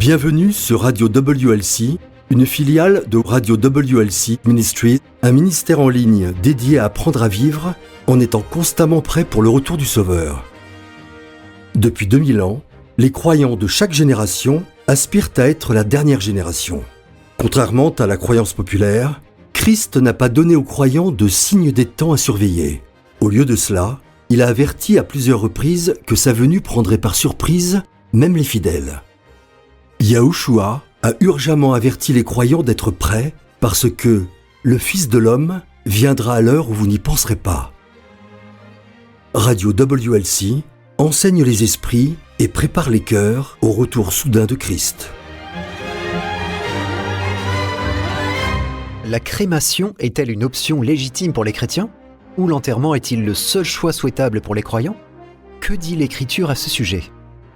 Bienvenue sur Radio WLC, une filiale de Radio WLC Ministries, un ministère en ligne dédié à apprendre à vivre en étant constamment prêt pour le retour du Sauveur. Depuis 2000 ans, les croyants de chaque génération aspirent à être la dernière génération. Contrairement à la croyance populaire, Christ n'a pas donné aux croyants de signe des temps à surveiller. Au lieu de cela, il a averti à plusieurs reprises que sa venue prendrait par surprise même les fidèles. Yahushua a urgemment averti les croyants d'être prêts parce que le Fils de l'homme viendra à l'heure où vous n'y penserez pas. Radio WLC enseigne les esprits et prépare les cœurs au retour soudain de Christ. La crémation est-elle une option légitime pour les chrétiens ? Ou l'enterrement est-il le seul choix souhaitable pour les croyants ? Que dit l'Écriture à ce sujet ?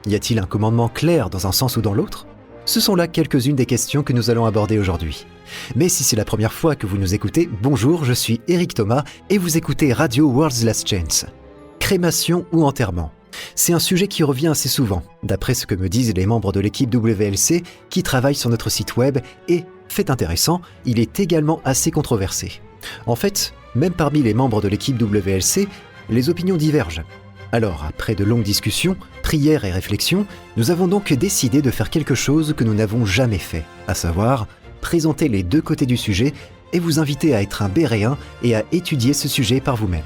Y a-t-il un commandement clair dans un sens ou dans l'autre ? Ce sont là quelques-unes des questions que nous allons aborder aujourd'hui. Mais si c'est la première fois que vous nous écoutez, bonjour, je suis Éric Thomas et vous écoutez Radio World's Last Chance. Crémation ou enterrement ? C'est un sujet qui revient assez souvent, d'après ce que me disent les membres de l'équipe WLC qui travaillent sur notre site web et, fait intéressant, il est également assez controversé. En fait, même parmi les membres de l'équipe WLC, les opinions divergent. Alors, après de longues discussions, prières et réflexions, nous avons donc décidé de faire quelque chose que nous n'avons jamais fait, à savoir présenter les deux côtés du sujet et vous inviter à être un béréen et à étudier ce sujet par vous-même.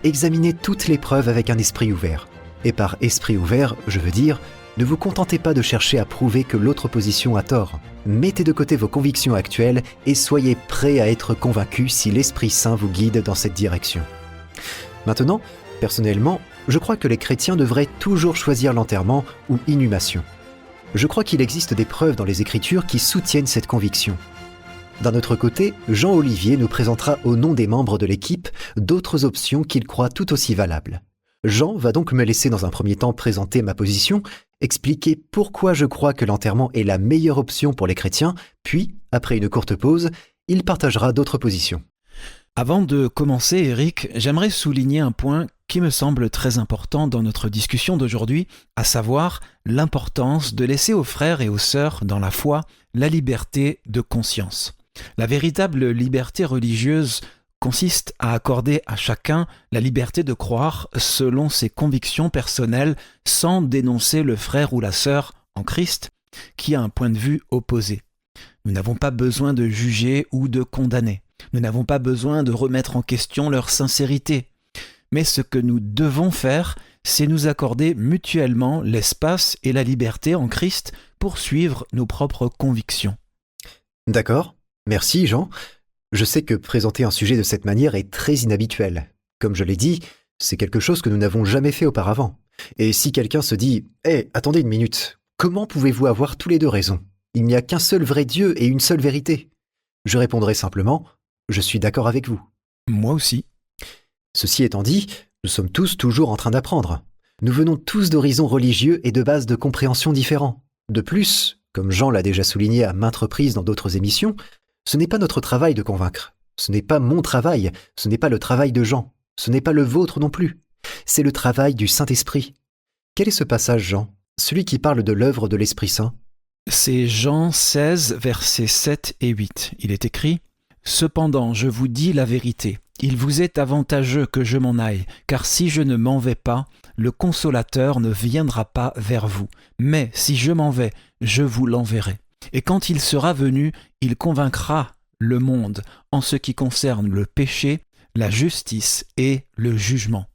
Examinez toutes les preuves avec un esprit ouvert. Et par esprit ouvert, je veux dire, ne vous contentez pas de chercher à prouver que l'autre position a tort. Mettez de côté vos convictions actuelles et soyez prêts à être convaincus si l'Esprit Saint vous guide dans cette direction. Maintenant, personnellement, je crois que les chrétiens devraient toujours choisir l'enterrement ou inhumation. Je crois qu'il existe des preuves dans les Écritures qui soutiennent cette conviction. D'un autre côté, Jean-Olivier nous présentera au nom des membres de l'équipe d'autres options qu'il croit tout aussi valables. Jean va donc me laisser dans un premier temps présenter ma position, expliquer pourquoi je crois que l'enterrement est la meilleure option pour les chrétiens, puis, après une courte pause, il partagera d'autres positions. Avant de commencer, Éric, j'aimerais souligner un point qui me semble très important dans notre discussion d'aujourd'hui, à savoir l'importance de laisser aux frères et aux sœurs dans la foi la liberté de conscience. La véritable liberté religieuse consiste à accorder à chacun la liberté de croire selon ses convictions personnelles sans dénoncer le frère ou la sœur en Christ qui a un point de vue opposé. Nous n'avons pas besoin de juger ou de condamner. Nous n'avons pas besoin de remettre en question leur sincérité. Mais ce que nous devons faire, c'est nous accorder mutuellement l'espace et la liberté en Christ pour suivre nos propres convictions. D'accord, merci Jean. Je sais que présenter un sujet de cette manière est très inhabituel. Comme je l'ai dit, c'est quelque chose que nous n'avons jamais fait auparavant. Et si quelqu'un se dit « Hé, attendez une minute, comment pouvez-vous avoir tous les deux raison ? Il n'y a qu'un seul vrai Dieu et une seule vérité ?» Je répondrai simplement « Je suis d'accord avec vous. » Moi aussi. Ceci étant dit, nous sommes tous toujours en train d'apprendre. Nous venons tous d'horizons religieux et de bases de compréhension différents. De plus, comme Jean l'a déjà souligné à maintes reprises dans d'autres émissions, ce n'est pas notre travail de convaincre. Ce n'est pas mon travail, ce n'est pas le travail de Jean. Ce n'est pas le vôtre non plus. C'est le travail du Saint-Esprit. Quel est ce passage, Jean ? Celui qui parle de l'œuvre de l'Esprit Saint ? C'est Jean 16, versets 7 et 8. Il est écrit « Cependant, je vous dis la vérité. Il vous est avantageux que je m'en aille, car si je ne m'en vais pas, le Consolateur ne viendra pas vers vous. Mais si je m'en vais, je vous l'enverrai. Et quand il sera venu, il convaincra le monde en ce qui concerne le péché, la justice et le jugement. »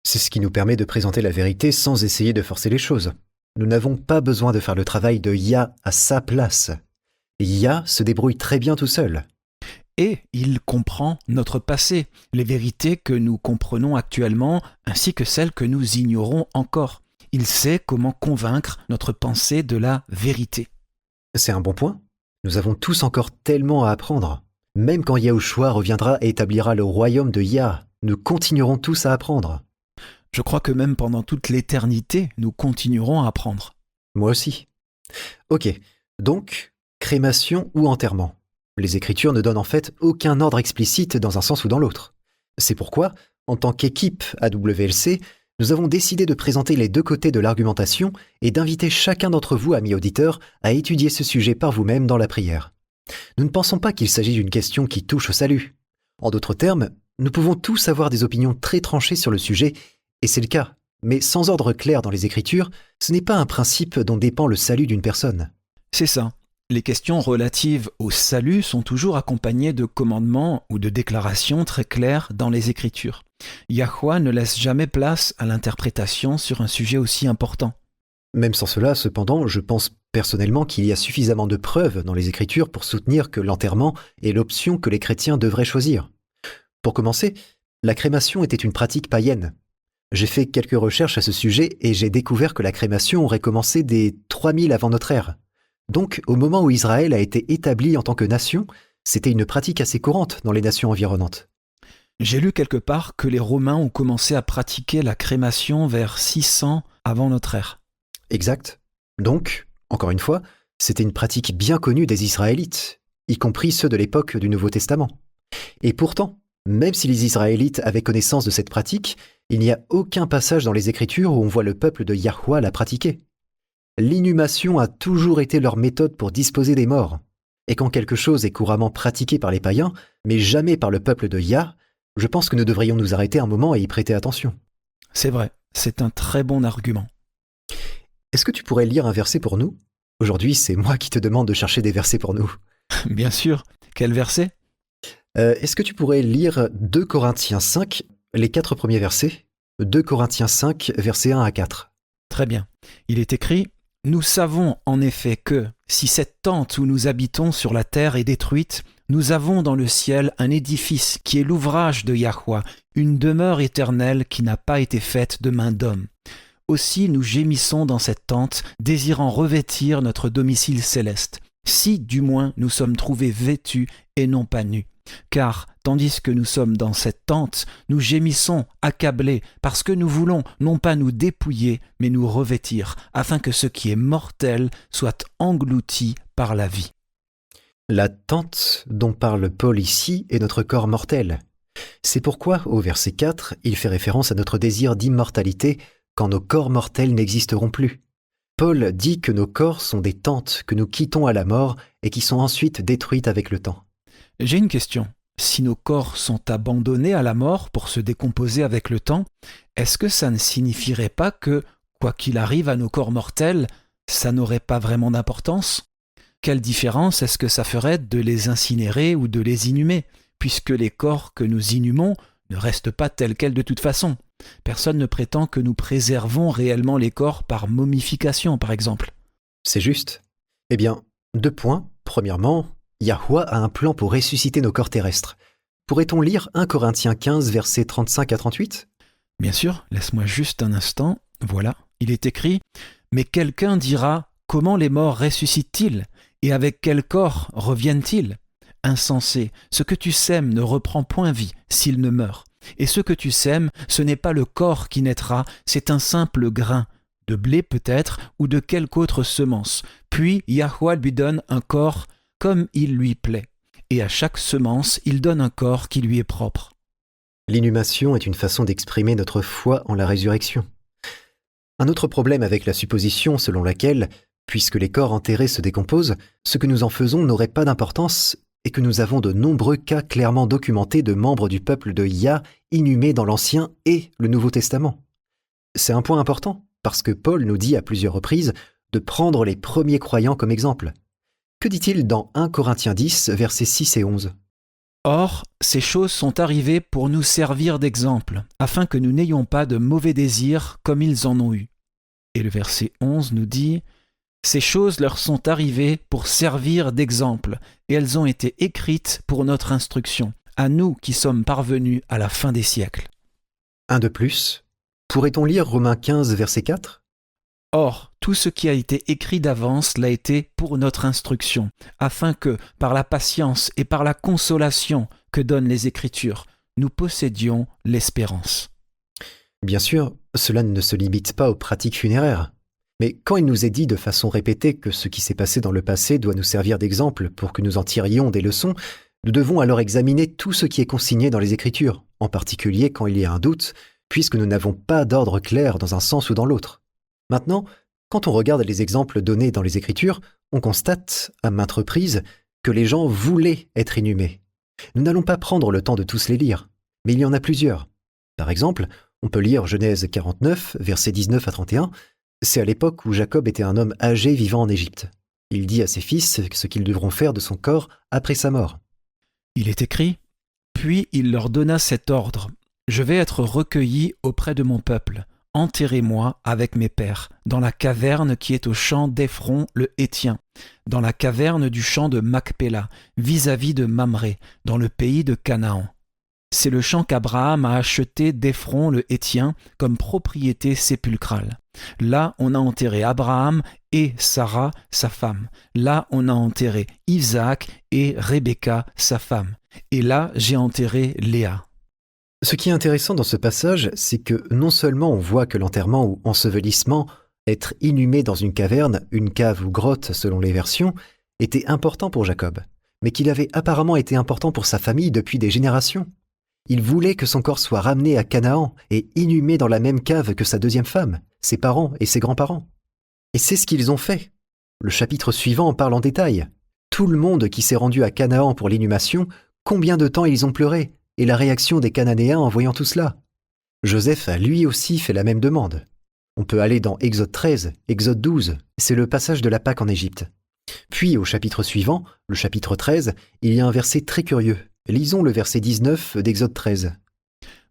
C'est ce qui nous permet de présenter la vérité sans essayer de forcer les choses. Nous n'avons pas besoin de faire le travail de Yah à sa place. Yah se débrouille très bien tout seul. Et il comprend notre passé, les vérités que nous comprenons actuellement ainsi que celles que nous ignorons encore. Il sait comment convaincre notre pensée de la vérité. C'est un bon point. Nous avons tous encore tellement à apprendre. Même quand Yahushua reviendra et établira le royaume de Yah, nous continuerons tous à apprendre. Je crois que même pendant toute l'éternité, nous continuerons à apprendre. Moi aussi. Ok, donc, crémation ou enterrement ? Les Écritures ne donnent en fait aucun ordre explicite dans un sens ou dans l'autre. C'est pourquoi, en tant qu'équipe AWLC, Nous avons décidé de présenter les deux côtés de l'argumentation et d'inviter chacun d'entre vous, amis auditeurs, à étudier ce sujet par vous-même dans la prière. Nous ne pensons pas qu'il s'agit d'une question qui touche au salut. En d'autres termes, nous pouvons tous avoir des opinions très tranchées sur le sujet, et c'est le cas. Mais sans ordre clair dans les Écritures, ce n'est pas un principe dont dépend le salut d'une personne. C'est ça. Les questions relatives au salut sont toujours accompagnées de commandements ou de déclarations très claires dans les Écritures. Yahweh ne laisse jamais place à l'interprétation sur un sujet aussi important. Même sans cela, cependant, je pense personnellement qu'il y a suffisamment de preuves dans les Écritures pour soutenir que l'enterrement est l'option que les chrétiens devraient choisir. Pour commencer, la crémation était une pratique païenne. J'ai fait quelques recherches à ce sujet et j'ai découvert que la crémation aurait commencé dès 3000 avant notre ère. Donc, au moment où Israël a été établi en tant que nation, c'était une pratique assez courante dans les nations environnantes. J'ai lu quelque part que les Romains ont commencé à pratiquer la crémation vers 600 avant notre ère. Exact. Donc, encore une fois, c'était une pratique bien connue des Israélites, y compris ceux de l'époque du Nouveau Testament. Et pourtant, même si les Israélites avaient connaissance de cette pratique, il n'y a aucun passage dans les Écritures où on voit le peuple de Yahweh la pratiquer. L'inhumation a toujours été leur méthode pour disposer des morts. Et quand quelque chose est couramment pratiqué par les païens, mais jamais par le peuple de Yah, je pense que nous devrions nous arrêter un moment et y prêter attention. C'est vrai, c'est un très bon argument. Est-ce que tu pourrais lire un verset pour nous ? Aujourd'hui, c'est moi qui te demande de chercher des versets pour nous. Bien sûr. Quel verset ? Est-ce que tu pourrais lire 2 Corinthiens 5, les 4 premiers versets ? 2 Corinthiens 5, versets 1 à 4. Très bien. Il est écrit « Nous savons en effet que, si cette tente où nous habitons sur la terre est détruite, nous avons dans le ciel un édifice qui est l'ouvrage de Yahweh, une demeure éternelle qui n'a pas été faite de main d'homme. Aussi nous gémissons dans cette tente, désirant revêtir notre domicile céleste, si du moins nous sommes trouvés vêtus et non pas nus. Car, tandis que nous sommes dans cette tente, nous gémissons, accablés, parce que nous voulons non pas nous dépouiller, mais nous revêtir, afin que ce qui est mortel soit englouti par la vie. » La tente dont parle Paul ici est notre corps mortel. C'est pourquoi, au verset 4, il fait référence à notre désir d'immortalité quand nos corps mortels n'existeront plus. Paul dit que nos corps sont des tentes que nous quittons à la mort et qui sont ensuite détruites avec le temps. J'ai une question. Si nos corps sont abandonnés à la mort pour se décomposer avec le temps, est-ce que ça ne signifierait pas que, quoi qu'il arrive à nos corps mortels, ça n'aurait pas vraiment d'importance ? Quelle différence est-ce que ça ferait de les incinérer ou de les inhumer, puisque les corps que nous inhumons ne restent pas tels quels de toute façon ? Personne ne prétend que nous préservons réellement les corps par momification, par exemple. C'est juste. Eh bien, 2 points. Premièrement, Yahweh a un plan pour ressusciter nos corps terrestres. Pourrait-on lire 1 Corinthiens 15, versets 35 à 38 ? Bien sûr, laisse-moi juste un instant. Voilà, il est écrit « Mais quelqu'un dira, comment les morts ressuscitent-ils ? Et avec quel corps reviennent-ils ? Insensé, ce que tu sèmes ne reprend point vie s'il ne meurt. Et ce que tu sèmes, ce n'est pas le corps qui naîtra, c'est un simple grain, de blé peut-être, ou de quelque autre semence. Puis Yahweh lui donne un corps comme il lui plaît. Et à chaque semence, il donne un corps qui lui est propre. » L'inhumation est une façon d'exprimer notre foi en la résurrection. Un autre problème avec la supposition selon laquelle, puisque les corps enterrés se décomposent, ce que nous en faisons n'aurait pas d'importance et que nous avons de nombreux cas clairement documentés de membres du peuple de Yah inhumés dans l'Ancien et le Nouveau Testament. C'est un point important, parce que Paul nous dit à plusieurs reprises de prendre les premiers croyants comme exemple. Que dit-il dans 1 Corinthiens 10, versets 6 et 11 ? « Or, ces choses sont arrivées pour nous servir d'exemple, afin que nous n'ayons pas de mauvais désirs comme ils en ont eu. » Et le verset 11 nous dit « Ces choses leur sont arrivées pour servir d'exemple, et elles ont été écrites pour notre instruction, à nous qui sommes parvenus à la fin des siècles. » Un de plus. Pourrait-on lire Romains 15, verset 4 ? Or, tout ce qui a été écrit d'avance l'a été pour notre instruction, afin que, par la patience et par la consolation que donnent les Écritures, nous possédions l'espérance. Bien sûr, cela ne se limite pas aux pratiques funéraires. Mais quand il nous est dit de façon répétée que ce qui s'est passé dans le passé doit nous servir d'exemple pour que nous en tirions des leçons, nous devons alors examiner tout ce qui est consigné dans les Écritures, en particulier quand il y a un doute, puisque nous n'avons pas d'ordre clair dans un sens ou dans l'autre. Maintenant, quand on regarde les exemples donnés dans les Écritures, on constate, à maintes reprises, que les gens voulaient être inhumés. Nous n'allons pas prendre le temps de tous les lire, mais il y en a plusieurs. Par exemple, on peut lire Genèse 49, versets 19 à 31. C'est à l'époque où Jacob était un homme âgé vivant en Égypte. Il dit à ses fils ce qu'ils devront faire de son corps après sa mort. Il est écrit : « Puis il leur donna cet ordre : Je vais être recueilli auprès de mon peuple. Enterrez-moi avec mes pères, dans la caverne qui est au champ d'Ephron le Héthien, dans la caverne du champ de Macpéla, vis-à-vis de Mamré, dans le pays de Canaan. C'est le champ qu'Abraham a acheté d'Ephron le Héthien comme propriété sépulcrale. Là, on a enterré Abraham et Sarah, sa femme. Là, on a enterré Isaac et Rebecca, sa femme. Et là, j'ai enterré Léa. » Ce qui est intéressant dans ce passage, c'est que non seulement on voit que l'enterrement ou ensevelissement, être inhumé dans une caverne, une cave ou grotte selon les versions, était important pour Jacob, mais qu'il avait apparemment été important pour sa famille depuis des générations. Il voulait que son corps soit ramené à Canaan et inhumé dans la même cave que sa deuxième femme, ses parents et ses grands-parents. Et c'est ce qu'ils ont fait. Le chapitre suivant en parle en détail. Tout le monde qui s'est rendu à Canaan pour l'inhumation, combien de temps ils ont pleuré, et la réaction des Cananéens en voyant tout cela. Joseph a lui aussi fait la même demande. On peut aller dans Exode 13, Exode 12, c'est le passage de la Pâque en Égypte. Puis au chapitre suivant, le chapitre 13, il y a un verset très curieux. Lisons le verset 19 d'Exode 13.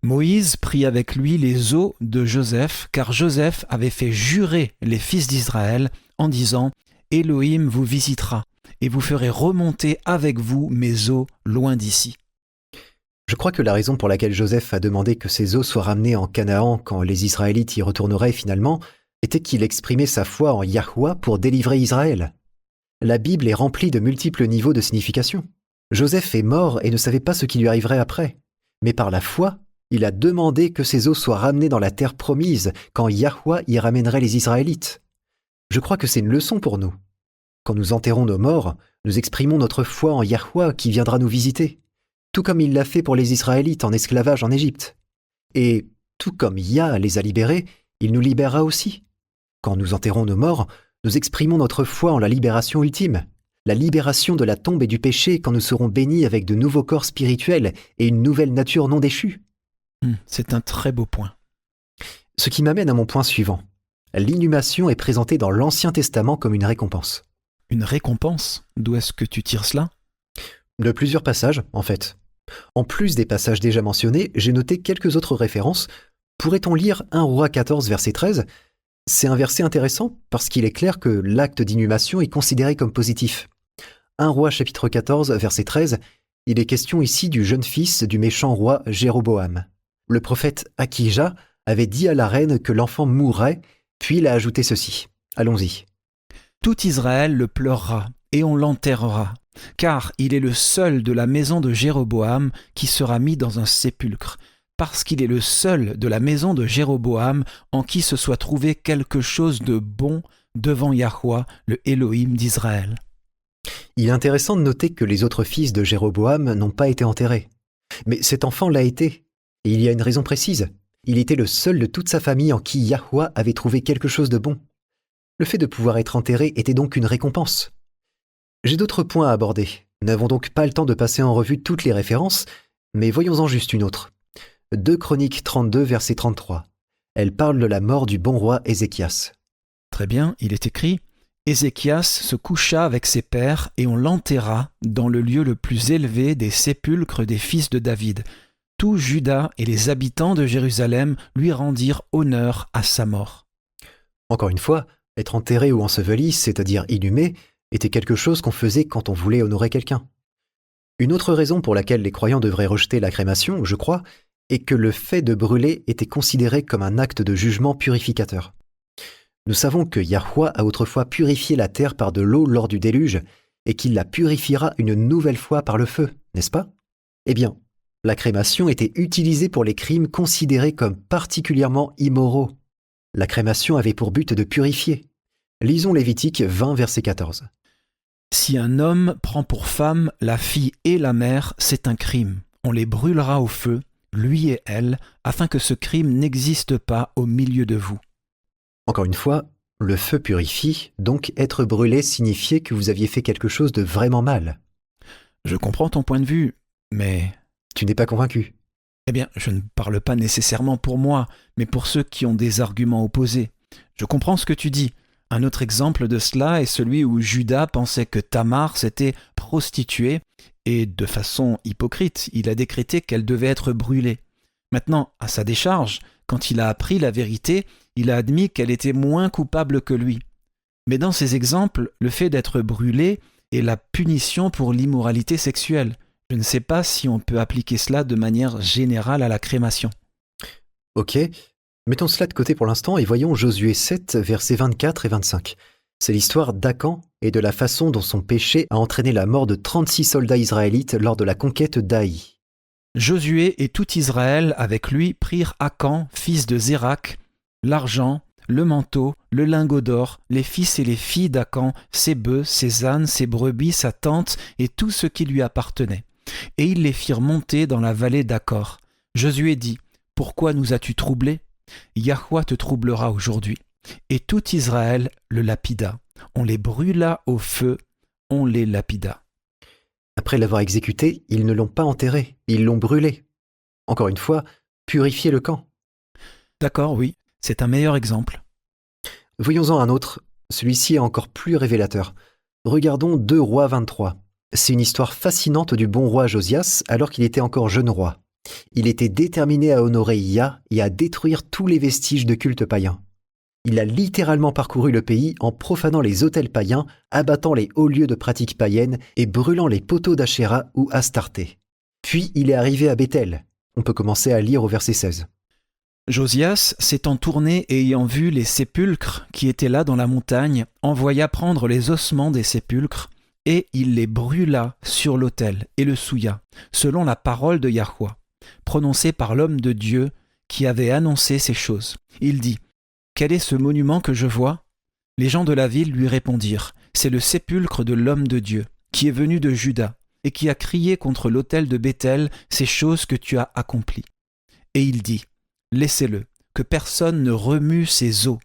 Moïse prit avec lui les os de Joseph, car Joseph avait fait jurer les fils d'Israël en disant : « Élohim vous visitera, et vous ferez remonter avec vous mes os loin d'ici. » Je crois que la raison pour laquelle Joseph a demandé que ses os soient ramenés en Canaan quand les Israélites y retourneraient finalement, était qu'il exprimait sa foi en Yahweh pour délivrer Israël. La Bible est remplie de multiples niveaux de signification. Joseph est mort et ne savait pas ce qui lui arriverait après. Mais par la foi, il a demandé que ses os soient ramenés dans la terre promise quand Yahweh y ramènerait les Israélites. Je crois que c'est une leçon pour nous. Quand nous enterrons nos morts, nous exprimons notre foi en Yahweh qui viendra nous visiter. Tout comme il l'a fait pour les Israélites en esclavage en Égypte. Et tout comme Yah les a libérés, il nous libérera aussi. Quand nous enterrons nos morts, nous exprimons notre foi en la libération ultime, la libération de la tombe et du péché quand nous serons bénis avec de nouveaux corps spirituels et une nouvelle nature non déchue. C'est un très beau point. Ce qui m'amène à mon point suivant. L'inhumation est présentée dans l'Ancien Testament comme une récompense. Une récompense ? D'où est-ce que tu tires cela ? De plusieurs passages, en fait. En plus des passages déjà mentionnés, j'ai noté quelques autres références. Pourrait-on lire 1 Roi 14, verset 13 ? C'est un verset intéressant parce qu'il est clair que l'acte d'inhumation est considéré comme positif. 1 Roi chapitre 14, verset 13, il est question ici du jeune fils du méchant roi Jéroboam. Le prophète Akija avait dit à la reine que l'enfant mourrait, puis il a ajouté ceci. Allons-y. « Tout Israël le pleurera, et on l'enterrera. Car il est le seul de la maison de Jéroboam qui sera mis dans un sépulcre, parce qu'il est le seul de la maison de Jéroboam en qui se soit trouvé quelque chose de bon devant Yahweh, le Elohim d'Israël. » Il est intéressant de noter que les autres fils de Jéroboam n'ont pas été enterrés. Mais cet enfant l'a été, et il y a une raison précise. Il était le seul de toute sa famille en qui Yahweh avait trouvé quelque chose de bon. Le fait de pouvoir être enterré était donc une récompense. J'ai d'autres points à aborder. Nous n'avons donc pas le temps de passer en revue toutes les références, mais voyons-en juste une autre. 2 Chroniques 32, verset 33. Elle parle de la mort du bon roi Ézéchias. Très bien, il est écrit « Ézéchias se coucha avec ses pères et on l'enterra dans le lieu le plus élevé des sépulcres des fils de David. Tout Juda et les habitants de Jérusalem lui rendirent honneur à sa mort. » Encore une fois, être enterré ou enseveli, c'est-à-dire inhumé, était quelque chose qu'on faisait quand on voulait honorer quelqu'un. Une autre raison pour laquelle les croyants devraient rejeter la crémation, je crois, est que le fait de brûler était considéré comme un acte de jugement purificateur. Nous savons que Yahweh a autrefois purifié la terre par de l'eau lors du déluge et qu'il la purifiera une nouvelle fois par le feu, n'est-ce pas ? Eh bien, la crémation était utilisée pour les crimes considérés comme particulièrement immoraux. La crémation avait pour but de purifier. Lisons Lévitique 20, verset 14. « Si un homme prend pour femme la fille et la mère, c'est un crime. On les brûlera au feu. lui et elle, afin que ce crime n'existe pas au milieu de vous. » Encore une fois, le feu purifie, donc être brûlé signifiait que vous aviez fait quelque chose de vraiment mal. Je comprends ton point de vue, mais... Tu n'es pas convaincu? Eh bien, je ne parle pas nécessairement pour moi, mais pour ceux qui ont des arguments opposés. Je comprends ce que tu dis. Un autre exemple de cela est celui où Judas pensait que Tamar s'était prostituée et, de façon hypocrite, il a décrété qu'elle devait être brûlée. Maintenant, à sa décharge, quand il a appris la vérité, il a admis qu'elle était moins coupable que lui. Mais dans ces exemples, le fait d'être brûlé est la punition pour l'immoralité sexuelle. Je ne sais pas si on peut appliquer cela de manière générale à la crémation. Ok, mettons cela de côté pour l'instant et voyons Josué 7, versets 24 et 25. C'est l'histoire d'Acan et de la façon dont son péché a entraîné la mort de 36 soldats israélites lors de la conquête d'Aï. Josué et tout Israël avec lui prirent Acan, fils de Zérak, l'argent, le manteau, le lingot d'or, les fils et les filles d'Acan, ses bœufs, ses ânes, ses brebis, sa tente et tout ce qui lui appartenait. Et ils les firent monter dans la vallée d'Achor. Josué dit, « Pourquoi nous as-tu troublés ? Yahweh te troublera aujourd'hui. » Et tout Israël le lapida. On les brûla au feu, on les lapida. Après l'avoir exécuté, ils ne l'ont pas enterré, ils l'ont brûlé. Encore une fois, purifier le camp. D'accord, oui, c'est un meilleur exemple. Voyons-en un autre, celui-ci est encore plus révélateur. Regardons 2 Rois 23. C'est une histoire fascinante du bon roi Josias alors qu'il était encore jeune roi. Il était déterminé à honorer Yah et à détruire tous les vestiges de culte païen. Il a littéralement parcouru le pays en profanant les autels païens, abattant les hauts lieux de pratiques païennes et brûlant les poteaux d'Achéra ou Astarté. Puis il est arrivé à Béthel. On peut commencer à lire au verset 16. Josias, s'étant tourné et ayant vu les sépulcres qui étaient là dans la montagne, envoya prendre les ossements des sépulcres, et il les brûla sur l'autel et le souilla, selon la parole de Yahweh, prononcée par l'homme de Dieu qui avait annoncé ces choses. Il dit, « Quel est ce monument que je vois ?» Les gens de la ville lui répondirent, « C'est le sépulcre de l'homme de Dieu, qui est venu de Juda, et qui a crié contre l'autel de Béthel ces choses que tu as accomplies. » Et il dit, « Laissez-le, que personne ne remue ses os. »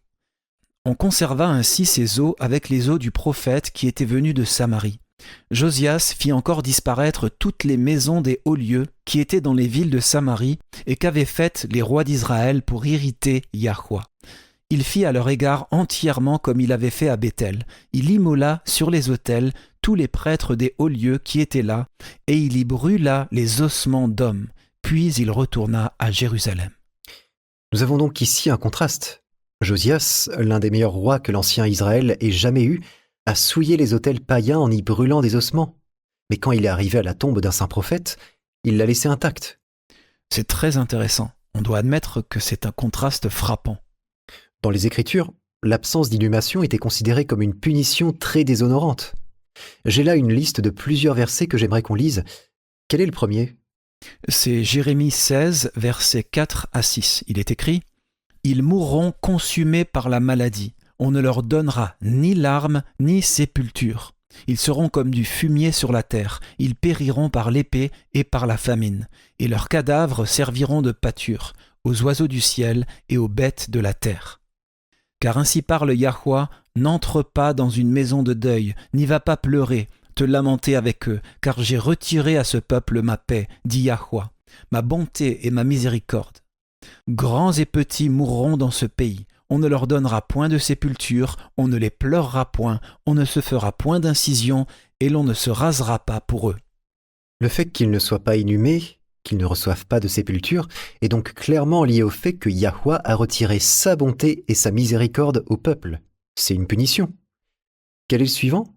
On conserva ainsi ces os avec les os du prophète qui était venu de Samarie. Josias fit encore disparaître toutes les maisons des hauts lieux qui étaient dans les villes de Samarie et qu'avaient faites les rois d'Israël pour irriter Yahweh. Il fit à leur égard entièrement comme il avait fait à Béthel. Il immola sur les autels tous les prêtres des hauts lieux qui étaient là, et il y brûla les ossements d'hommes. Puis il retourna à Jérusalem. Nous avons donc ici un contraste. Josias, l'un des meilleurs rois que l'ancien Israël ait jamais eu, a souillé les autels païens en y brûlant des ossements. Mais quand il est arrivé à la tombe d'un saint prophète, il l'a laissé intacte. C'est très intéressant. On doit admettre que c'est un contraste frappant. Dans les Écritures, l'absence d'inhumation était considérée comme une punition très déshonorante. J'ai là une liste de plusieurs versets que j'aimerais qu'on lise. Quel est le premier ? C'est Jérémie 16, versets 4 à 6. Il est écrit « Ils mourront consumés par la maladie. On ne leur donnera ni larmes ni sépulture. Ils seront comme du fumier sur la terre. Ils périront par l'épée et par la famine. Et leurs cadavres serviront de pâture aux oiseaux du ciel et aux bêtes de la terre. Car ainsi parle Yahweh, n'entre pas dans une maison de deuil, n'y va pas pleurer, te lamenter avec eux, car j'ai retiré à ce peuple ma paix, dit Yahweh, ma bonté et ma miséricorde. Grands et petits mourront dans ce pays. On ne leur donnera point de sépulture, on ne les pleurera point, on ne se fera point d'incision, et l'on ne se rasera pas pour eux. » Le fait qu'ils ne soient pas inhumés, qu'ils ne reçoivent pas de sépulture, est donc clairement lié au fait que Yahweh a retiré sa bonté et sa miséricorde au peuple. C'est une punition. Quel est le suivant ?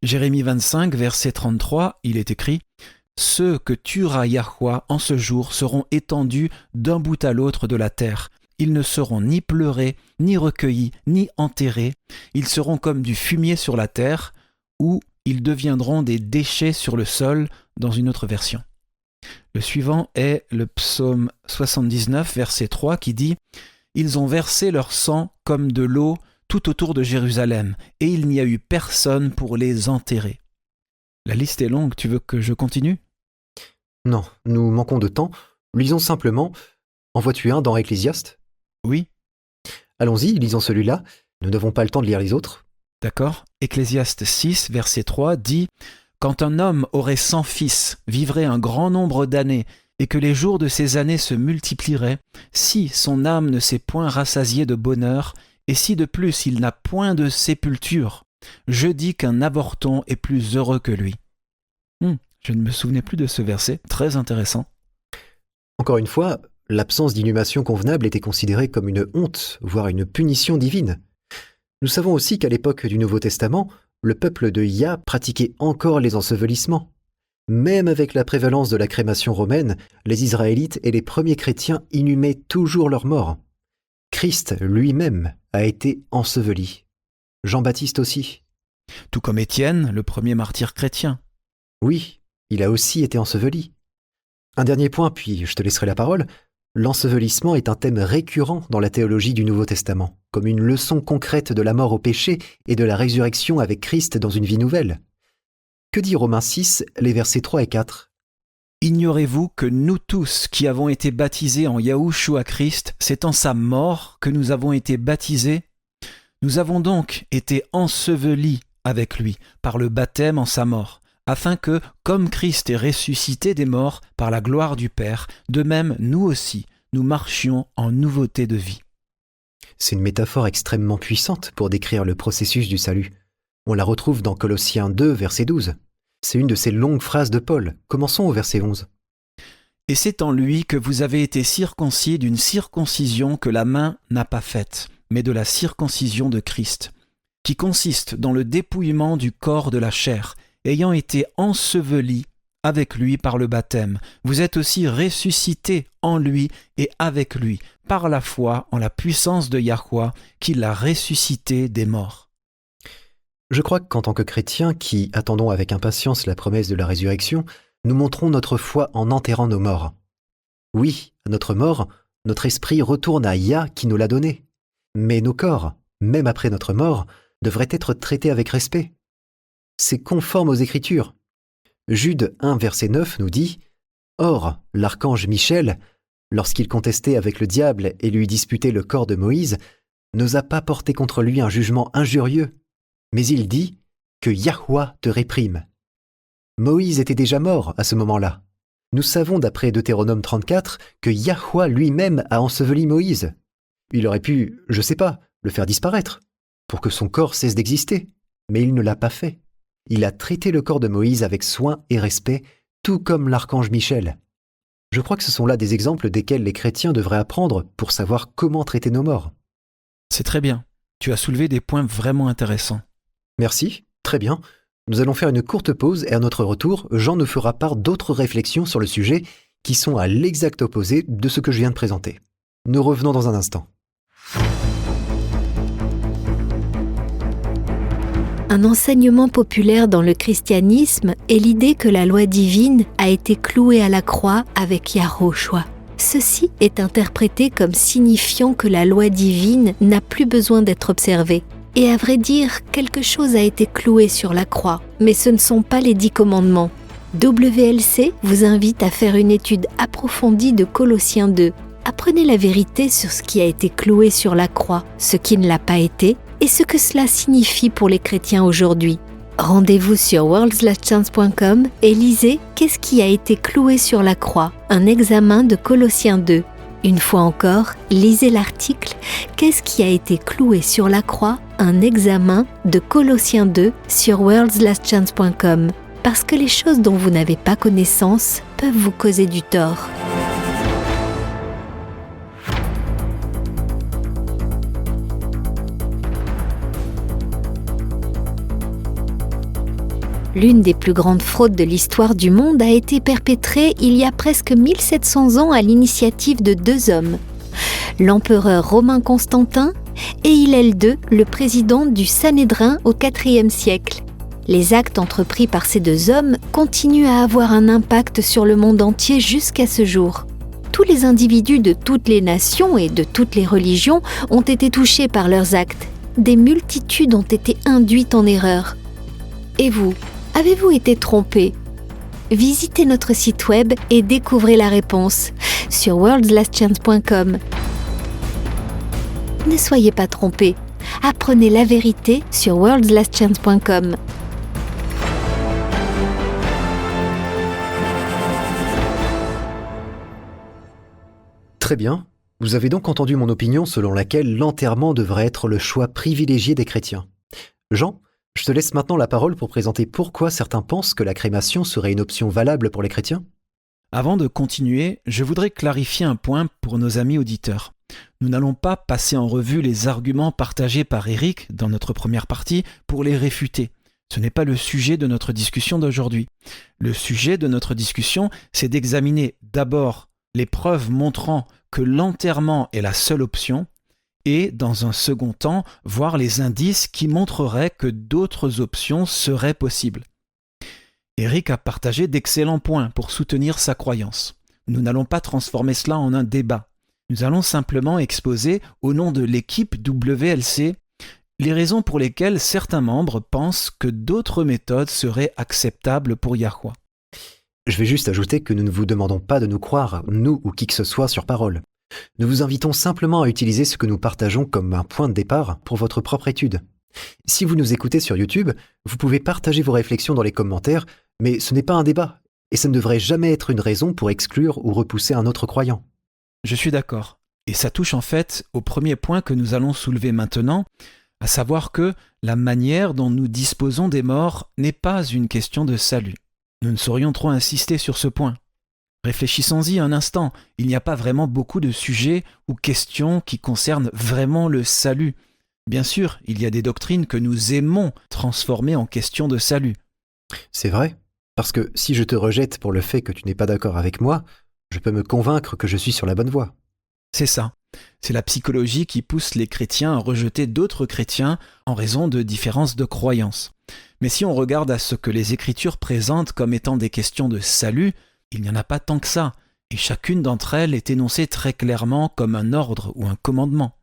Jérémie 25, verset 33, il est écrit « Ceux que tuera Yahweh en ce jour seront étendus d'un bout à l'autre de la terre. Ils ne seront ni pleurés, ni recueillis, ni enterrés. Ils seront comme du fumier sur la terre, ou ils deviendront des déchets sur le sol, dans une autre version. » Le suivant est le psaume 79, verset 3, qui dit « Ils ont versé leur sang comme de l'eau tout autour de Jérusalem, et il n'y a eu personne pour les enterrer. » La liste est longue, tu veux que je continue ? Non, nous manquons de temps. Lisons simplement. En vois-tu un dans Ecclésiaste ? Oui, Allons-y, lisons celui-là. Nous n'avons pas le temps de lire les autres. d'accord. Ecclésiaste 6, verset 3 dit « Quand un homme aurait 100 fils, vivrait un grand nombre d'années, et que les jours de ces années se multiplieraient, si son âme ne s'est point rassasiée de bonheur, et si de plus il n'a point de sépulture, je dis qu'un avorton est plus heureux que lui. » Je ne me souvenais plus de ce verset, très intéressant. Encore une fois, l'absence d'inhumation convenable était considérée comme une honte, voire une punition divine. Nous savons aussi qu'à l'époque du Nouveau Testament, le peuple de Yah pratiquait encore les ensevelissements. Même avec la prévalence de la crémation romaine, les Israélites et les premiers chrétiens inhumaient toujours leurs morts. Christ lui-même a été enseveli. Jean-Baptiste aussi. Tout comme Étienne, le premier martyr chrétien. Oui, il a aussi été enseveli. Un dernier point, puis je te laisserai la parole. L'ensevelissement est un thème récurrent dans la théologie du Nouveau Testament, comme une leçon concrète de la mort au péché et de la résurrection avec Christ dans une vie nouvelle. Que dit Romains 6, les versets 3 et 4 ? Ignorez-vous que nous tous qui avons été baptisés en Yahushua Christ, c'est en sa mort que nous avons été baptisés. Nous avons donc été ensevelis avec lui par le baptême en sa mort, afin que, comme Christ est ressuscité des morts par la gloire du Père, de même nous aussi, nous marchions en nouveauté de vie. C'est une métaphore extrêmement puissante pour décrire le processus du salut. On la retrouve dans Colossiens 2, verset 12. C'est une de ces longues phrases de Paul. Commençons au verset 11. « Et c'est en lui que vous avez été circoncis d'une circoncision que la main n'a pas faite, mais de la circoncision de Christ, qui consiste dans le dépouillement du corps de la chair, ayant été ensevelis avec lui par le baptême. Vous êtes aussi ressuscités en lui et avec lui, par la foi en la puissance de Yahweh, qui l'a ressuscité des morts. » Je crois qu'en tant que chrétiens qui attendons avec impatience la promesse de la résurrection, nous montrons notre foi en enterrant nos morts. Oui, à notre mort, notre esprit retourne à Yah qui nous l'a donné. Mais nos corps, même après notre mort, devraient être traités avec respect. C'est conforme aux Écritures. Jude 1, verset 9 nous dit « Or, l'archange Michel, lorsqu'il contestait avec le diable et lui disputait le corps de Moïse, n'osa pas porter contre lui un jugement injurieux, mais il dit que Yahweh te réprime. » Moïse était déjà mort à ce moment-là. Nous savons d'après Deutéronome 34 que Yahweh lui-même a enseveli Moïse. Il aurait pu, je sais pas, le faire disparaître, pour que son corps cesse d'exister, mais il ne l'a pas fait. Il a traité le corps de Moïse avec soin et respect, tout comme l'archange Michel. Je crois que ce sont là des exemples desquels les chrétiens devraient apprendre pour savoir comment traiter nos morts. C'est très bien. Tu as soulevé des points vraiment intéressants. Merci, très bien. Nous allons faire une courte pause et à notre retour, Jean nous fera part d'autres réflexions sur le sujet qui sont à l'exact opposé de ce que je viens de présenter. Nous revenons dans un instant. Un enseignement populaire dans le christianisme est l'idée que la loi divine a été clouée à la croix avec Yahushua. Ceci est interprété comme signifiant que la loi divine n'a plus besoin d'être observée. Et à vrai dire, quelque chose a été cloué sur la croix, mais ce ne sont pas les 10 commandements. WLC vous invite à faire une étude approfondie de Colossiens 2. Apprenez la vérité sur ce qui a été cloué sur la croix, ce qui ne l'a pas été, et ce que cela signifie pour les chrétiens aujourd'hui. Rendez-vous sur worldslastchance.com et lisez « Qu'est-ce qui a été cloué sur la croix ?» Un examen de Colossiens 2. Une fois encore, lisez l'article « Qu'est-ce qui a été cloué sur la croix ?» Un examen de Colossiens 2 sur worldslastchance.com. Parce que les choses dont vous n'avez pas connaissance peuvent vous causer du tort. L'une des plus grandes fraudes de l'histoire du monde a été perpétrée il y a presque 1700 ans à l'initiative de 2 hommes. L'empereur romain Constantin et Hillel II, le président du Sanhédrin au IVe siècle. Les actes entrepris par ces 2 hommes continuent à avoir un impact sur le monde entier jusqu'à ce jour. Tous les individus de toutes les nations et de toutes les religions ont été touchés par leurs actes. Des multitudes ont été induites en erreur. Et vous, avez-vous été trompé ? Visitez notre site web et découvrez la réponse sur worldslastchance.com. Ne soyez pas trompés. Apprenez la vérité sur worldslastchance.com. Très bien. Vous avez donc entendu mon opinion selon laquelle l'enterrement devrait être le choix privilégié des chrétiens. Jean, je te laisse maintenant la parole pour présenter pourquoi certains pensent que la crémation serait une option valable pour les chrétiens. Avant de continuer, je voudrais clarifier un point pour nos amis auditeurs. Nous n'allons pas passer en revue les arguments partagés par Eric dans notre première partie pour les réfuter. Ce n'est pas le sujet de notre discussion d'aujourd'hui. Le sujet de notre discussion, c'est d'examiner d'abord les preuves montrant que l'enterrement est la seule option et, dans un second temps, voir les indices qui montreraient que d'autres options seraient possibles. Eric a partagé d'excellents points pour soutenir sa croyance. Nous n'allons pas transformer cela en un débat. Nous allons simplement exposer, au nom de l'équipe WLC, les raisons pour lesquelles certains membres pensent que d'autres méthodes seraient acceptables pour Yahweh. Je vais juste ajouter que nous ne vous demandons pas de nous croire, nous ou qui que ce soit, sur parole. Nous vous invitons simplement à utiliser ce que nous partageons comme un point de départ pour votre propre étude. Si vous nous écoutez sur YouTube, vous pouvez partager vos réflexions dans les commentaires, mais ce n'est pas un débat, et ça ne devrait jamais être une raison pour exclure ou repousser un autre croyant. Je suis d'accord, et ça touche en fait au premier point que nous allons soulever maintenant, à savoir que la manière dont nous disposons des morts n'est pas une question de salut. Nous ne saurions trop insister sur ce point. Réfléchissons-y un instant, il n'y a pas vraiment beaucoup de sujets ou questions qui concernent vraiment le salut. Bien sûr, il y a des doctrines que nous aimons transformer en questions de salut. C'est vrai, parce que si je te rejette pour le fait que tu n'es pas d'accord avec moi, je peux me convaincre que je suis sur la bonne voie. C'est ça. C'est la psychologie qui pousse les chrétiens à rejeter d'autres chrétiens en raison de différences de croyances. Mais si on regarde à ce que les Écritures présentent comme étant des questions de salut, il n'y en a pas tant que ça, et chacune d'entre elles est énoncée très clairement comme un ordre ou un commandement.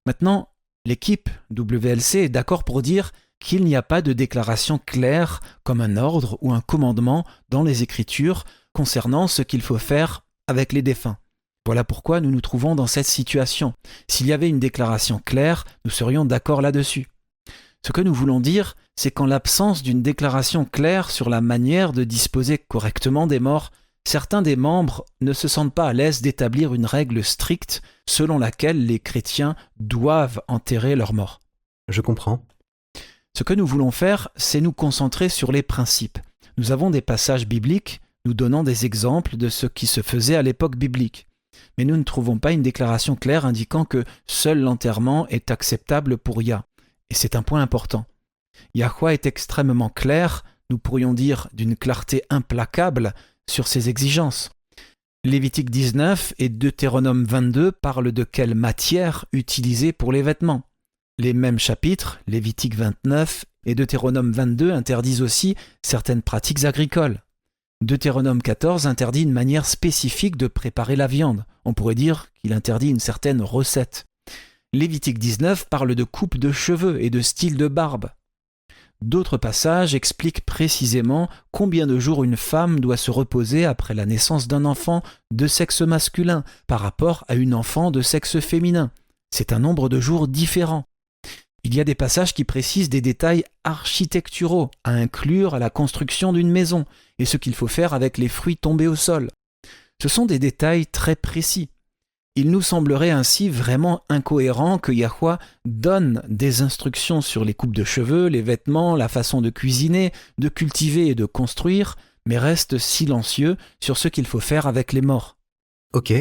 Maintenant, l'équipe WLC est d'accord pour dire qu'il n'y a pas de déclaration claire comme un ordre ou un commandement dans les Écritures concernant ce qu'il faut faire avec les défunts. Voilà pourquoi nous nous trouvons dans cette situation. S'il y avait une déclaration claire, nous serions d'accord là-dessus. Ce que nous voulons dire, c'est qu'en l'absence d'une déclaration claire sur la manière de disposer correctement des morts, certains des membres ne se sentent pas à l'aise d'établir une règle stricte selon laquelle les chrétiens doivent enterrer leurs morts. Je comprends. Ce que nous voulons faire, c'est nous concentrer sur les principes. Nous avons des passages bibliques nous donnant des exemples de ce qui se faisait à l'époque biblique. Mais nous ne trouvons pas une déclaration claire indiquant que seul l'enterrement est acceptable pour Yah. Et c'est un point important. Yahweh est extrêmement clair, nous pourrions dire d'une clarté implacable, sur ses exigences. Lévitique 19 et Deutéronome 22 parlent de quelle matière utiliser pour les vêtements. Les mêmes chapitres, Lévitique 29 et Deutéronome 22, interdisent aussi certaines pratiques agricoles. Deutéronome 14 interdit une manière spécifique de préparer la viande. On pourrait dire qu'il interdit une certaine recette. Lévitique 19 parle de coupe de cheveux et de style de barbe. D'autres passages expliquent précisément combien de jours une femme doit se reposer après la naissance d'un enfant de sexe masculin par rapport à une enfant de sexe féminin. C'est un nombre de jours différent. Il y a des passages qui précisent des détails architecturaux à inclure à la construction d'une maison et ce qu'il faut faire avec les fruits tombés au sol. Ce sont des détails très précis. Il nous semblerait ainsi vraiment incohérent que Yahweh donne des instructions sur les coupes de cheveux, les vêtements, la façon de cuisiner, de cultiver et de construire, mais reste silencieux sur ce qu'il faut faire avec les morts. Ok,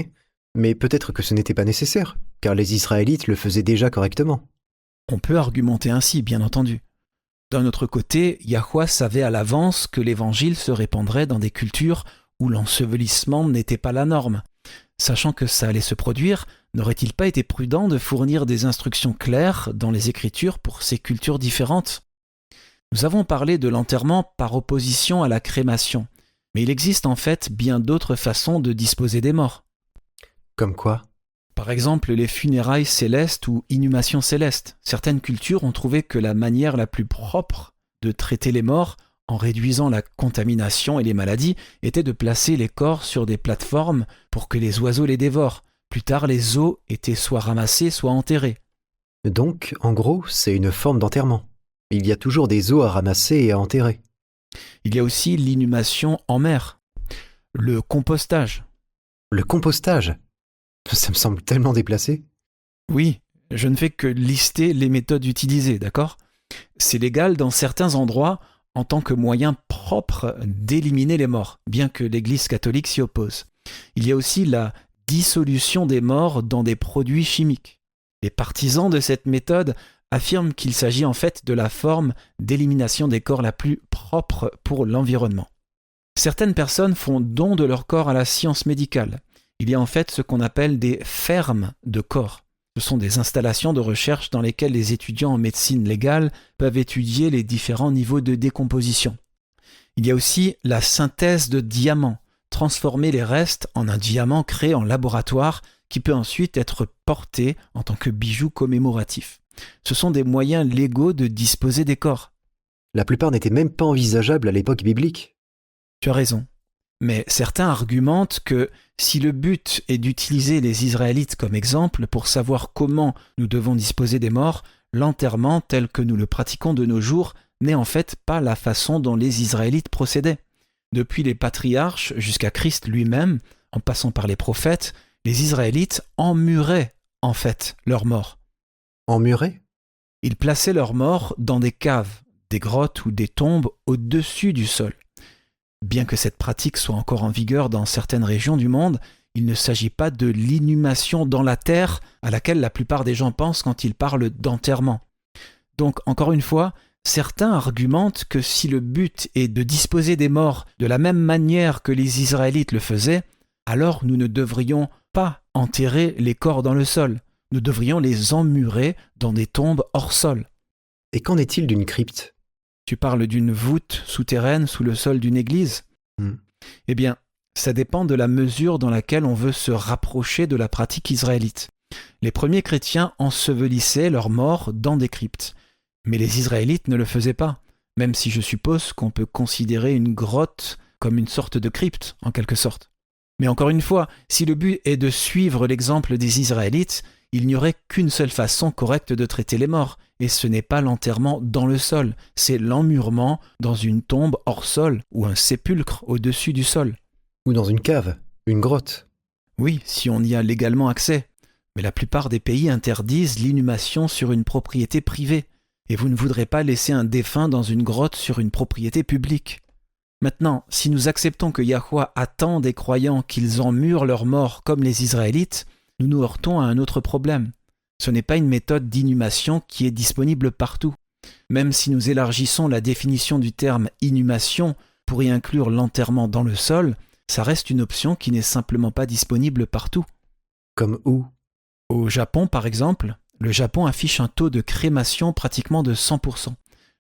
mais peut-être que ce n'était pas nécessaire, car les Israélites le faisaient déjà correctement. On peut argumenter ainsi, bien entendu. D'un autre côté, Yahweh savait à l'avance que l'évangile se répandrait dans des cultures où l'ensevelissement n'était pas la norme. Sachant que ça allait se produire, n'aurait-il pas été prudent de fournir des instructions claires dans les Écritures pour ces cultures différentes ? Nous avons parlé de l'enterrement par opposition à la crémation, mais il existe en fait bien d'autres façons de disposer des morts. Comme quoi ? Par exemple, les funérailles célestes ou inhumations célestes. Certaines cultures ont trouvé que la manière la plus propre de traiter les morts, en réduisant la contamination et les maladies, était de placer les corps sur des plateformes pour que les oiseaux les dévorent. Plus tard, les os étaient soit ramassés, soit enterrés. Donc, en gros, c'est une forme d'enterrement. Il y a toujours des os à ramasser et à enterrer. Il y a aussi l'inhumation en mer, le compostage. Le compostage, ça me semble tellement déplacé. Oui, je ne fais que lister les méthodes utilisées, d'accord ? C'est légal dans certains endroits en tant que moyen propre d'éliminer les morts, bien que l'Église catholique s'y oppose. Il y a aussi la dissolution des morts dans des produits chimiques. Les partisans de cette méthode affirment qu'il s'agit en fait de la forme d'élimination des corps la plus propre pour l'environnement. Certaines personnes font don de leur corps à la science médicale. Il y a en fait ce qu'on appelle des fermes de corps. Ce sont des installations de recherche dans lesquelles les étudiants en médecine légale peuvent étudier les différents niveaux de décomposition. Il y a aussi la synthèse de diamants, transformer les restes en un diamant créé en laboratoire qui peut ensuite être porté en tant que bijou commémoratif. Ce sont des moyens légaux de disposer des corps. La plupart n'étaient même pas envisageables à l'époque biblique. Tu as raison. Mais certains argumentent que si le but est d'utiliser les Israélites comme exemple pour savoir comment nous devons disposer des morts, l'enterrement tel que nous le pratiquons de nos jours n'est en fait pas la façon dont les Israélites procédaient. Depuis les patriarches jusqu'à Christ lui-même, en passant par les prophètes, les Israélites emmuraient en fait leurs morts. Emmurés ? Ils plaçaient leurs morts dans des caves, des grottes ou des tombes au-dessus du sol. Bien que cette pratique soit encore en vigueur dans certaines régions du monde, il ne s'agit pas de l'inhumation dans la terre à laquelle la plupart des gens pensent quand ils parlent d'enterrement. Donc, encore une fois, certains argumentent que si le but est de disposer des morts de la même manière que les Israélites le faisaient, alors nous ne devrions pas enterrer les corps dans le sol. Nous devrions les emmurer dans des tombes hors sol. Et qu'en est-il d'une crypte ? Tu parles d'une voûte souterraine sous le sol d'une église ? Eh bien, ça dépend de la mesure dans laquelle on veut se rapprocher de la pratique israélite. Les premiers chrétiens ensevelissaient leurs morts dans des cryptes. Mais les Israélites ne le faisaient pas, même si je suppose qu'on peut considérer une grotte comme une sorte de crypte, en quelque sorte. Mais encore une fois, si le but est de suivre l'exemple des Israélites, il n'y aurait qu'une seule façon correcte de traiter les morts, et ce n'est pas l'enterrement dans le sol, c'est l'emmurement dans une tombe hors sol ou un sépulcre au-dessus du sol. Ou dans une cave, une grotte. Oui, si on y a légalement accès. Mais la plupart des pays interdisent l'inhumation sur une propriété privée, et vous ne voudrez pas laisser un défunt dans une grotte sur une propriété publique. Maintenant, si nous acceptons que Yahweh attend des croyants qu'ils emmurent leurs morts comme les Israélites, nous nous heurtons à un autre problème. Ce n'est pas une méthode d'inhumation qui est disponible partout. Même si nous élargissons la définition du terme inhumation pour y inclure l'enterrement dans le sol, ça reste une option qui n'est simplement pas disponible partout. Comme où ? Au Japon, par exemple, le Japon affiche un taux de crémation pratiquement de 100%.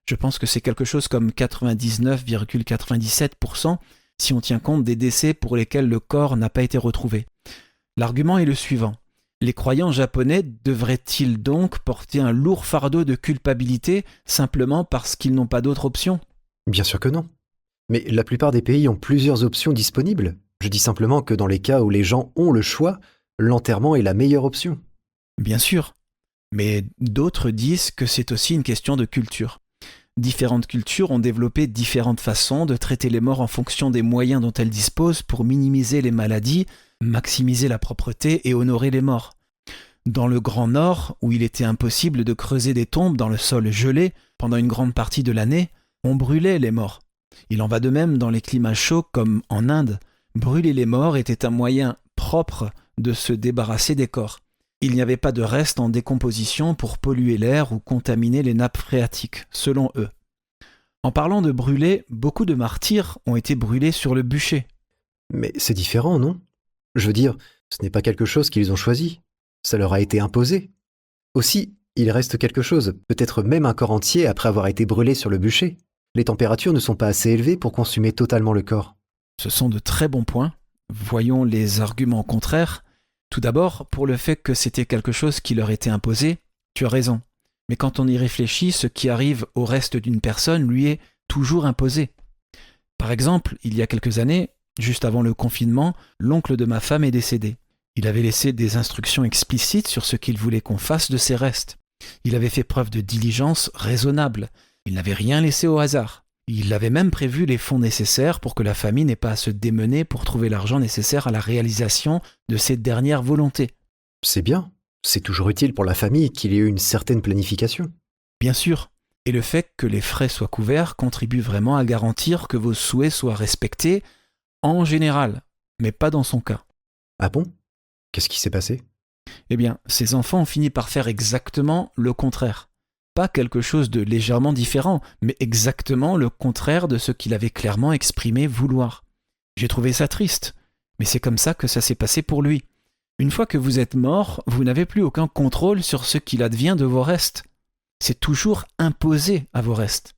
Je pense que c'est quelque chose comme 99,97% si on tient compte des décès pour lesquels le corps n'a pas été retrouvé. L'argument est le suivant. Les croyants japonais devraient-ils donc porter un lourd fardeau de culpabilité simplement parce qu'ils n'ont pas d'autre option ? Bien sûr que non. Mais la plupart des pays ont plusieurs options disponibles. Je dis simplement que dans les cas où les gens ont le choix, l'enterrement est la meilleure option. Bien sûr. Mais d'autres disent que c'est aussi une question de culture. Différentes cultures ont développé différentes façons de traiter les morts en fonction des moyens dont elles disposent pour minimiser les maladies, maximiser la propreté et honorer les morts. Dans le Grand Nord, où il était impossible de creuser des tombes dans le sol gelé pendant une grande partie de l'année, on brûlait les morts. Il en va de même dans les climats chauds comme en Inde. Brûler les morts était un moyen propre de se débarrasser des corps. Il n'y avait pas de reste en décomposition pour polluer l'air ou contaminer les nappes phréatiques, selon eux. En parlant de brûler, beaucoup de martyrs ont été brûlés sur le bûcher. Mais c'est différent, non ? Je veux dire, ce n'est pas quelque chose qu'ils ont choisi. Ça leur a été imposé. Aussi, il reste quelque chose, peut-être même un corps entier après avoir été brûlé sur le bûcher. Les températures ne sont pas assez élevées pour consumer totalement le corps. Ce sont de très bons points. Voyons les arguments contraires. Tout d'abord, pour le fait que c'était quelque chose qui leur était imposé, tu as raison. Mais quand on y réfléchit, ce qui arrive au reste d'une personne lui est toujours imposé. Par exemple, il y a quelques années, juste avant le confinement, l'oncle de ma femme est décédé. Il avait laissé des instructions explicites sur ce qu'il voulait qu'on fasse de ses restes. Il avait fait preuve de diligence raisonnable. Il n'avait rien laissé au hasard. Il avait même prévu les fonds nécessaires pour que la famille n'ait pas à se démener pour trouver l'argent nécessaire à la réalisation de ses dernières volontés. C'est bien. C'est toujours utile pour la famille qu'il y ait eu une certaine planification. Bien sûr. Et le fait que les frais soient couverts contribue vraiment à garantir que vos souhaits soient respectés en général, mais pas dans son cas. Ah bon ? Qu'est-ce qui s'est passé ? Eh bien, ses enfants ont fini par faire exactement le contraire. Pas quelque chose de légèrement différent, mais exactement le contraire de ce qu'il avait clairement exprimé vouloir. J'ai trouvé ça triste, mais c'est comme ça que ça s'est passé pour lui. Une fois que vous êtes mort, vous n'avez plus aucun contrôle sur ce qu'il advient de vos restes. C'est toujours imposé à vos restes.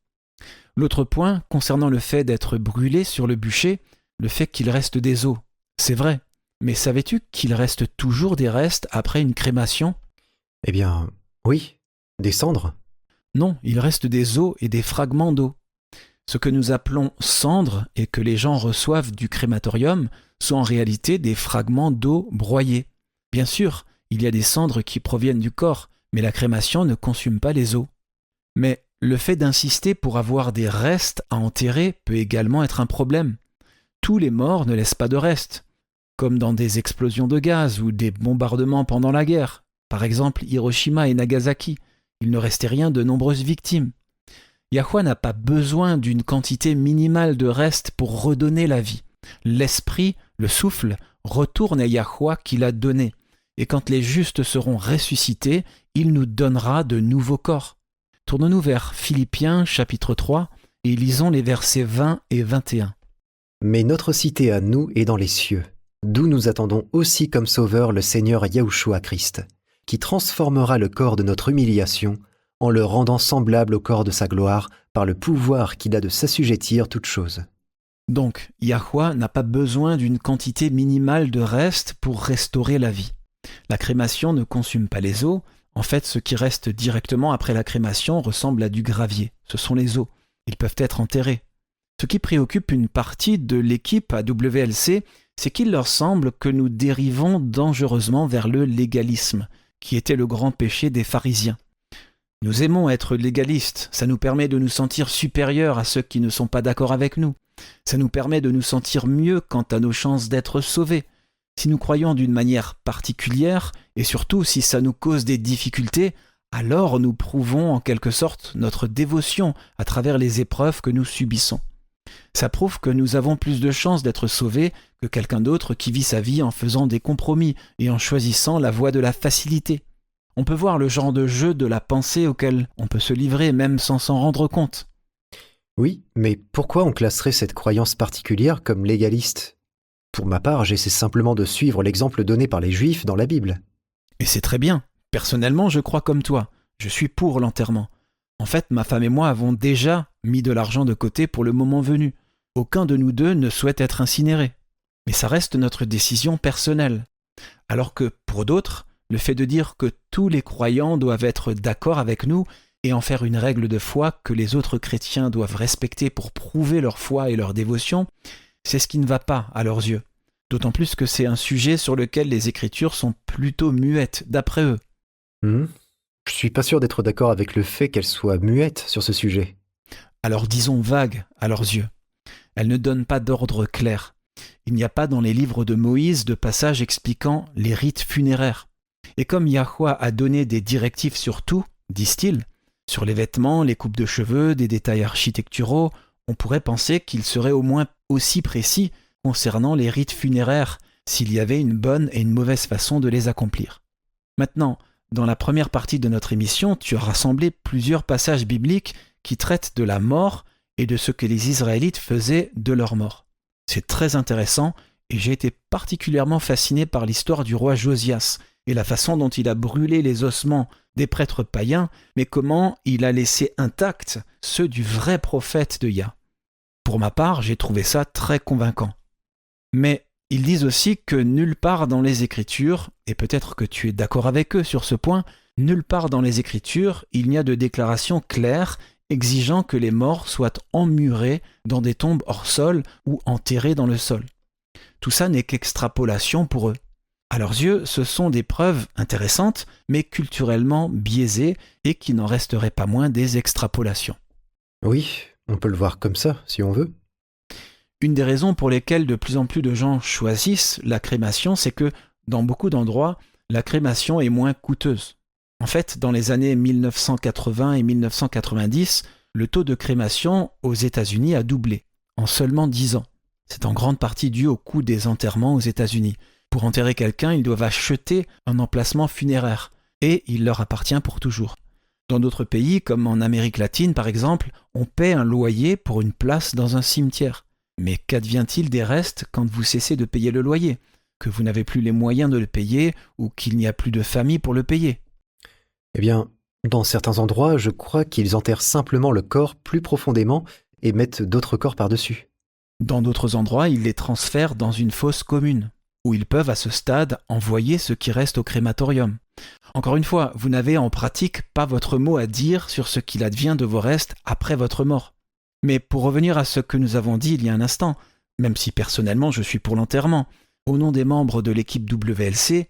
L'autre point, concernant le fait d'être brûlé sur le bûcher, le fait qu'il reste des os. C'est vrai. Mais savais-tu qu'il reste toujours des restes après une crémation ? Eh bien, oui. Des cendres ? Non, il reste des os et des fragments d'os. Ce que nous appelons cendres et que les gens reçoivent du crématorium sont en réalité des fragments d'os broyés. Bien sûr, il y a des cendres qui proviennent du corps, mais la crémation ne consume pas les os. Mais le fait d'insister pour avoir des restes à enterrer peut également être un problème. Tous les morts ne laissent pas de restes. Comme dans des explosions de gaz ou des bombardements pendant la guerre. Par exemple, Hiroshima et Nagasaki. Il ne restait rien de nombreuses victimes. Yahweh n'a pas besoin d'une quantité minimale de restes pour redonner la vie. L'esprit, le souffle, retourne à Yahweh qui l'a donné. Et quand les justes seront ressuscités, il nous donnera de nouveaux corps. Tournons-nous vers Philippiens chapitre 3 et lisons les versets 20 et 21. Mais notre cité à nous est dans les cieux, d'où nous attendons aussi comme sauveur le Seigneur Yahushua Christ, qui transformera le corps de notre humiliation en le rendant semblable au corps de sa gloire par le pouvoir qu'il a de s'assujettir toutes choses. Donc, Yahweh n'a pas besoin d'une quantité minimale de restes pour restaurer la vie. La crémation ne consume pas les os. En fait, ce qui reste directement après la crémation ressemble à du gravier. Ce sont les os. Ils peuvent être enterrés. Ce qui préoccupe une partie de l'équipe à WLC, c'est qu'il leur semble que nous dérivons dangereusement vers le légalisme, qui était le grand péché des pharisiens. Nous aimons être légalistes, ça nous permet de nous sentir supérieurs à ceux qui ne sont pas d'accord avec nous. Ça nous permet de nous sentir mieux quant à nos chances d'être sauvés. Si nous croyons d'une manière particulière, et surtout si ça nous cause des difficultés, alors nous prouvons en quelque sorte notre dévotion à travers les épreuves que nous subissons. Ça prouve que nous avons plus de chances d'être sauvés que quelqu'un d'autre qui vit sa vie en faisant des compromis et en choisissant la voie de la facilité. On peut voir le genre de jeu de la pensée auquel on peut se livrer même sans s'en rendre compte. Oui, mais pourquoi on classerait cette croyance particulière comme légaliste ? Pour ma part, j'essaie simplement de suivre l'exemple donné par les Juifs dans la Bible. Et c'est très bien. Personnellement, je crois comme toi. Je suis pour l'enterrement. En fait, ma femme et moi avons déjà mis de l'argent de côté pour le moment venu. Aucun de nous deux ne souhaite être incinéré. Mais ça reste notre décision personnelle. Alors que, pour d'autres, le fait de dire que tous les croyants doivent être d'accord avec nous et en faire une règle de foi que les autres chrétiens doivent respecter pour prouver leur foi et leur dévotion, c'est ce qui ne va pas à leurs yeux. D'autant plus que c'est un sujet sur lequel les Écritures sont plutôt muettes, d'après eux. Je suis pas sûr d'être d'accord avec le fait qu'elles soient muettes sur ce sujet. Alors disons vagues à leurs yeux. Elles ne donnent pas d'ordre clair. Il n'y a pas dans les livres de Moïse de passages expliquant les rites funéraires. Et comme Yahweh a donné des directives sur tout, disent-ils, sur les vêtements, les coupes de cheveux, des détails architecturaux, on pourrait penser qu'il serait au moins aussi précis concernant les rites funéraires s'il y avait une bonne et une mauvaise façon de les accomplir. Maintenant, dans la première partie de notre émission, tu as rassemblé plusieurs passages bibliques qui traitent de la mort et de ce que les Israélites faisaient de leur mort. C'est très intéressant et j'ai été particulièrement fasciné par l'histoire du roi Josias et la façon dont il a brûlé les ossements des prêtres païens, mais comment il a laissé intacts ceux du vrai prophète de Yah. Pour ma part, j'ai trouvé ça très convaincant. Mais ils disent aussi que nulle part dans les Écritures, et peut-être que tu es d'accord avec eux sur ce point, nulle part dans les Écritures, il n'y a de déclaration claire exigeant que les morts soient emmurés dans des tombes hors sol ou enterrés dans le sol. Tout ça n'est qu'extrapolation pour eux. À leurs yeux, ce sont des preuves intéressantes, mais culturellement biaisées et qui n'en resteraient pas moins des extrapolations. Oui, on peut le voir comme ça, si on veut. Une des raisons pour lesquelles de plus en plus de gens choisissent la crémation, c'est que, dans beaucoup d'endroits, la crémation est moins coûteuse. En fait, dans les années 1980 et 1990, le taux de crémation aux États-Unis a doublé, en seulement 10 ans. C'est en grande partie dû au coût des enterrements aux États-Unis. Pour enterrer quelqu'un, ils doivent acheter un emplacement funéraire, et il leur appartient pour toujours. Dans d'autres pays, comme en Amérique latine par exemple, on paie un loyer pour une place dans un cimetière. Mais qu'advient-il des restes quand vous cessez de payer le loyer ? Que vous n'avez plus les moyens de le payer ou qu'il n'y a plus de famille pour le payer ? Eh bien, dans certains endroits, je crois qu'ils enterrent simplement le corps plus profondément et mettent d'autres corps par-dessus. Dans d'autres endroits, ils les transfèrent dans une fosse commune, où ils peuvent à ce stade envoyer ce qui reste au crématorium. Encore une fois, vous n'avez en pratique pas votre mot à dire sur ce qu'il advient de vos restes après votre mort. Mais pour revenir à ce que nous avons dit il y a un instant, même si personnellement je suis pour l'enterrement, au nom des membres de l'équipe WLC,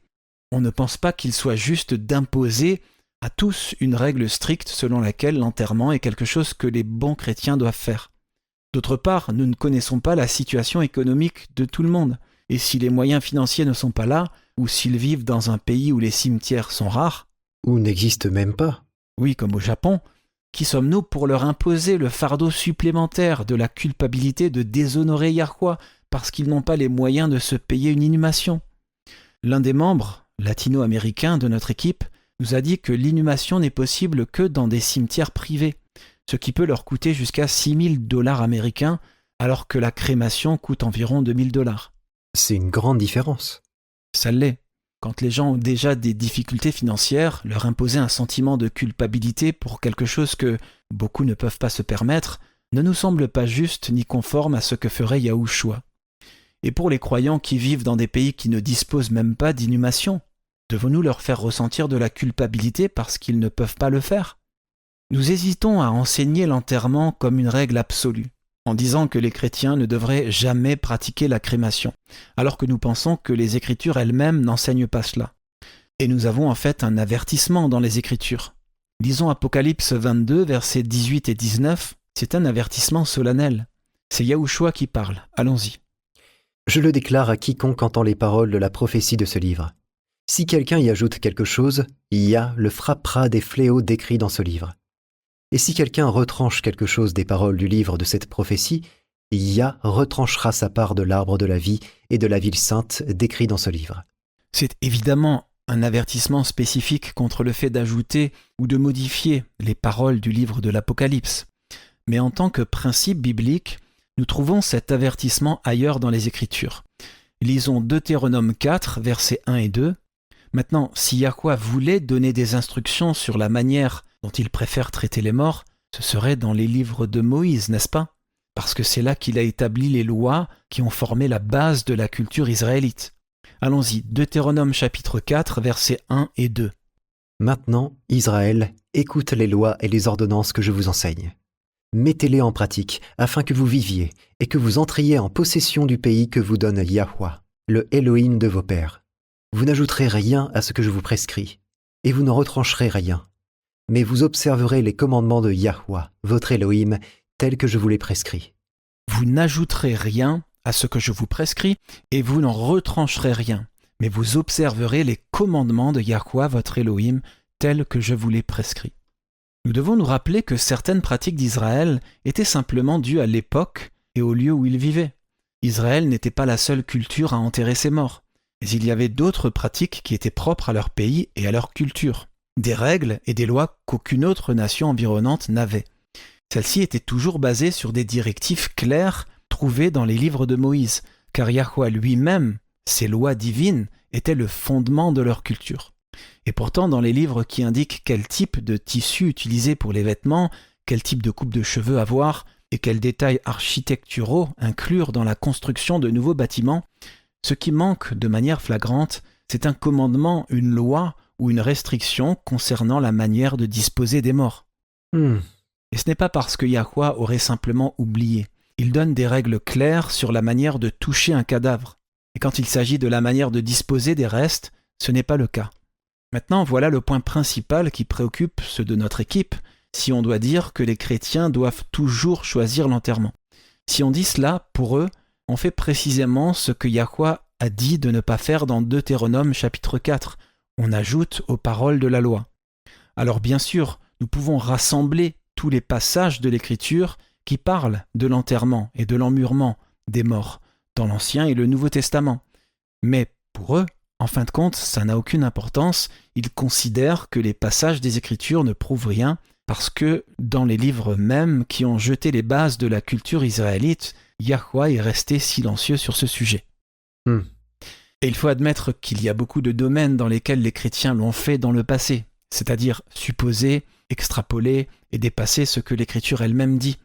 on ne pense pas qu'il soit juste d'imposer à tous une règle stricte selon laquelle l'enterrement est quelque chose que les bons chrétiens doivent faire. D'autre part, nous ne connaissons pas la situation économique de tout le monde, et si les moyens financiers ne sont pas là, ou s'ils vivent dans un pays où les cimetières sont rares, Ou n'existent même pas. oui, comme au Japon, qui sommes-nous pour leur imposer le fardeau supplémentaire de la culpabilité de déshonorer Yahweh parce qu'ils n'ont pas les moyens de se payer une inhumation ? L'un des membres latino-américains de notre équipe nous a dit que l'inhumation n'est possible que dans des cimetières privés, ce qui peut leur coûter jusqu'à $6,000 américains, alors que la crémation coûte environ $2,000. C'est une grande différence. Ça l'est. Quand les gens ont déjà des difficultés financières, leur imposer un sentiment de culpabilité pour quelque chose que beaucoup ne peuvent pas se permettre ne nous semble pas juste ni conforme à ce que ferait Yahushua. Et pour les croyants qui vivent dans des pays qui ne disposent même pas d'inhumation, devons-nous leur faire ressentir de la culpabilité parce qu'ils ne peuvent pas le faire ? Nous hésitons à enseigner l'enterrement comme une règle absolue, en disant que les chrétiens ne devraient jamais pratiquer la crémation, alors que nous pensons que les Écritures elles-mêmes n'enseignent pas cela. Et nous avons en fait un avertissement dans les Écritures. Lisons Apocalypse 22, versets 18 et 19, c'est un avertissement solennel. C'est Yahushua qui parle, allons-y. Je le déclare à quiconque entend les paroles de la prophétie de ce livre. Si quelqu'un y ajoute quelque chose, Yah le frappera des fléaux décrits dans ce livre. Et si quelqu'un retranche quelque chose des paroles du livre de cette prophétie, Yah retranchera sa part de l'arbre de la vie et de la ville sainte décrits dans ce livre. C'est évidemment un avertissement spécifique contre le fait d'ajouter ou de modifier les paroles du livre de l'Apocalypse. Mais en tant que principe biblique, nous trouvons cet avertissement ailleurs dans les Écritures. Lisons Deutéronome 4, versets 1 et 2. Maintenant, si Yahweh voulait donner des instructions sur la manière dont il préfère traiter les morts, ce serait dans les livres de Moïse, n'est-ce pas ? Parce que c'est là qu'il a établi les lois qui ont formé la base de la culture israélite. Allons-y, Deutéronome chapitre 4, versets 1 et 2. Maintenant, Israël, écoute les lois et les ordonnances que je vous enseigne. Mettez-les en pratique afin que vous viviez et que vous entriez en possession du pays que vous donne Yahweh, le Elohim de vos pères. Vous n'ajouterez rien à ce que je vous prescris, et vous n'en retrancherez rien. Mais vous observerez les commandements de Yahweh, votre Elohim, tels que je vous les prescris. Vous n'ajouterez rien à ce que je vous prescris, et vous n'en retrancherez rien, mais vous observerez les commandements de Yahweh, votre Elohim, tels que je vous les prescris. Nous devons nous rappeler que certaines pratiques d'Israël étaient simplement dues à l'époque et au lieu où ils vivaient. Israël n'était pas la seule culture à enterrer ses morts, mais il y avait d'autres pratiques qui étaient propres à leur pays et à leur culture. Des règles et des lois qu'aucune autre nation environnante n'avait. Celles-ci étaient toujours basées sur des directives claires trouvées dans les livres de Moïse, car Yahweh lui-même, ses lois divines, étaient le fondement de leur culture. Et pourtant, dans les livres qui indiquent quel type de tissu utiliser pour les vêtements, quel type de coupe de cheveux avoir et quels détails architecturaux inclure dans la construction de nouveaux bâtiments, ce qui manque de manière flagrante, c'est un commandement, une loi ou une restriction concernant la manière de disposer des morts. Et ce n'est pas parce que Yahweh aurait simplement oublié. Il donne des règles claires sur la manière de toucher un cadavre. Et quand il s'agit de la manière de disposer des restes, ce n'est pas le cas. Maintenant, voilà le point principal qui préoccupe ceux de notre équipe, si on doit dire que les chrétiens doivent toujours choisir l'enterrement. Si on dit cela, pour eux, on fait précisément ce que Yahweh a dit de ne pas faire dans Deutéronome chapitre 4. On ajoute aux paroles de la loi. Alors bien sûr, nous pouvons rassembler tous les passages de l'Écriture qui parlent de l'enterrement et de l'emmurement des morts dans l'Ancien et le Nouveau Testament. Mais pour eux, en fin de compte, ça n'a aucune importance. Ils considèrent que les passages des Écritures ne prouvent rien parce que dans les livres mêmes qui ont jeté les bases de la culture israélite, Yahweh est resté silencieux sur ce sujet. Et il faut admettre qu'il y a beaucoup de domaines dans lesquels les chrétiens l'ont fait dans le passé, c'est-à-dire supposer, extrapoler et dépasser ce que l'Écriture elle-même dit.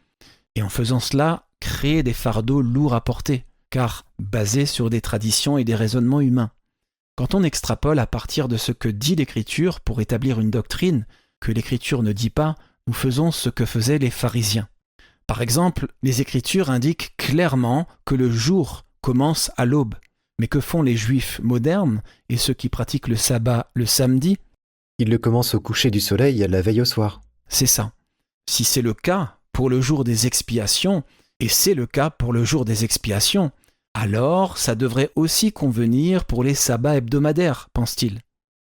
Et en faisant cela, créer des fardeaux lourds à porter, car basés sur des traditions et des raisonnements humains. Quand on extrapole à partir de ce que dit l'Écriture pour établir une doctrine que l'Écriture ne dit pas, nous faisons ce que faisaient les pharisiens. Par exemple, les Écritures indiquent clairement que le jour commence à l'aube. Mais que font les Juifs modernes et ceux qui pratiquent le sabbat le samedi? Il le commence au coucher du soleil, la veille au soir. C'est ça. Si c'est le cas pour le jour des expiations, et c'est le cas pour le jour des expiations, alors ça devrait aussi convenir pour les sabbats hebdomadaires, pense-t-il.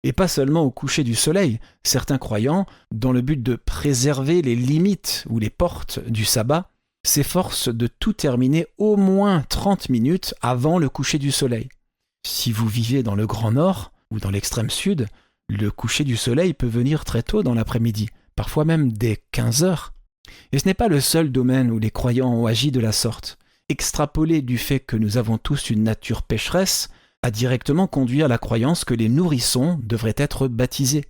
Et pas seulement au coucher du soleil. Certains croyants, dans le but de préserver les limites ou les portes du sabbat, s'efforcent de tout terminer au moins 30 minutes avant le coucher du soleil. Si vous vivez dans le Grand Nord ou dans l'extrême sud, le coucher du soleil peut venir très tôt dans l'après-midi, parfois même dès 15 heures. Et ce n'est pas le seul domaine où les croyants ont agi de la sorte. Extrapoler du fait que nous avons tous une nature pécheresse a directement conduit à la croyance que les nourrissons devraient être baptisés,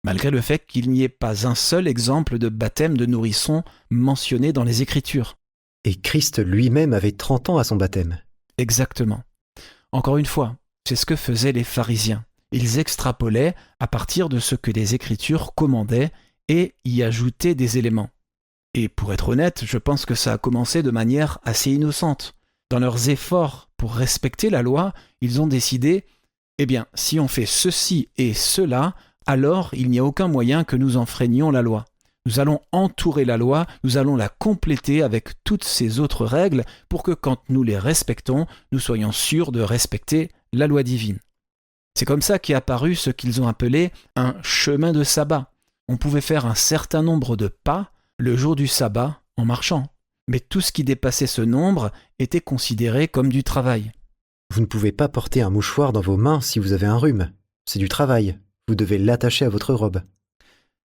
malgré le fait qu'il n'y ait pas un seul exemple de baptême de nourrissons mentionné dans les Écritures. Et Christ lui-même avait 30 ans à son baptême. Exactement. Encore une fois, c'est ce que faisaient les pharisiens. Ils extrapolaient à partir de ce que les Écritures commandaient et y ajoutaient des éléments. Et pour être honnête, je pense que ça a commencé de manière assez innocente. Dans leurs efforts pour respecter la loi, ils ont décidé, si on fait ceci et cela, alors il n'y a aucun moyen que nous enfreignions la loi. Nous allons entourer la loi, nous allons la compléter avec toutes ces autres règles pour que quand nous les respectons, nous soyons sûrs de respecter la loi divine. C'est comme ça qu'est apparu ce qu'ils ont appelé un chemin de sabbat. On pouvait faire un certain nombre de pas le jour du sabbat en marchant. Mais tout ce qui dépassait ce nombre était considéré comme du travail. Vous ne pouvez pas porter un mouchoir dans vos mains si vous avez un rhume. C'est du travail. Vous devez l'attacher à votre robe.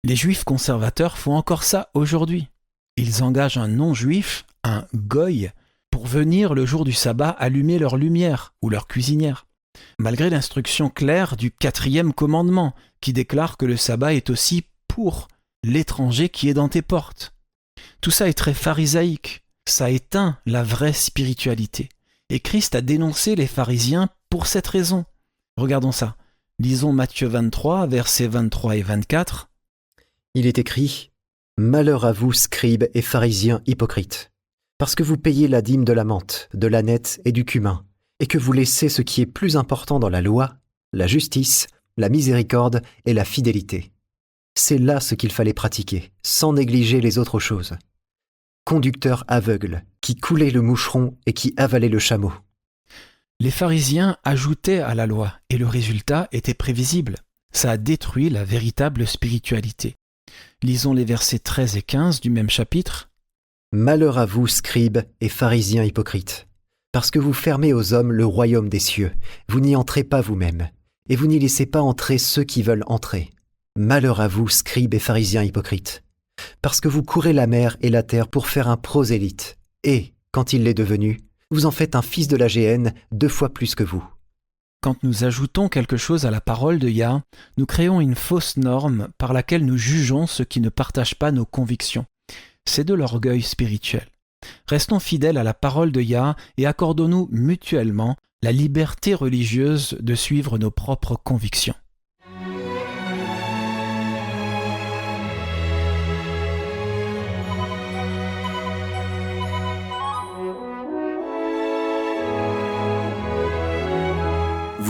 Les juifs conservateurs font encore ça aujourd'hui. Ils engagent un non-juif, un goy, pour venir le jour du sabbat allumer leur lumière ou leur cuisinière. Malgré l'instruction claire du 4e commandement qui déclare que le sabbat est aussi pour l'étranger qui est dans tes portes. Tout ça est très pharisaïque, ça éteint la vraie spiritualité. Et Christ a dénoncé les pharisiens pour cette raison. Regardons ça. Lisons Matthieu 23, versets 23 et 24. Il est écrit « Malheur à vous, scribes et pharisiens hypocrites, parce que vous payez la dîme de la menthe, de l'âneth et du cumin, et que vous laissez ce qui est plus important dans la loi, la justice, la miséricorde et la fidélité. C'est là ce qu'il fallait pratiquer, sans négliger les autres choses. Conducteurs aveugles, qui coulaient le moucheron et qui avalaient le chameau. » Les pharisiens ajoutaient à la loi, et le résultat était prévisible. Ça a détruit la véritable spiritualité. Lisons les versets 13 et 15 du même chapitre. « Malheur à vous, scribes et pharisiens hypocrites, parce que vous fermez aux hommes le royaume des cieux, vous n'y entrez pas vous-même, et vous n'y laissez pas entrer ceux qui veulent entrer. Malheur à vous, scribes et pharisiens hypocrites, parce que vous courez la mer et la terre pour faire un prosélyte, et, quand il l'est devenu, vous en faites un fils de la géhenne 2 fois plus que vous. » Quand nous ajoutons quelque chose à la parole de Yah, nous créons une fausse norme par laquelle nous jugeons ceux qui ne partagent pas nos convictions. C'est de l'orgueil spirituel. Restons fidèles à la parole de Yah et accordons-nous mutuellement la liberté religieuse de suivre nos propres convictions.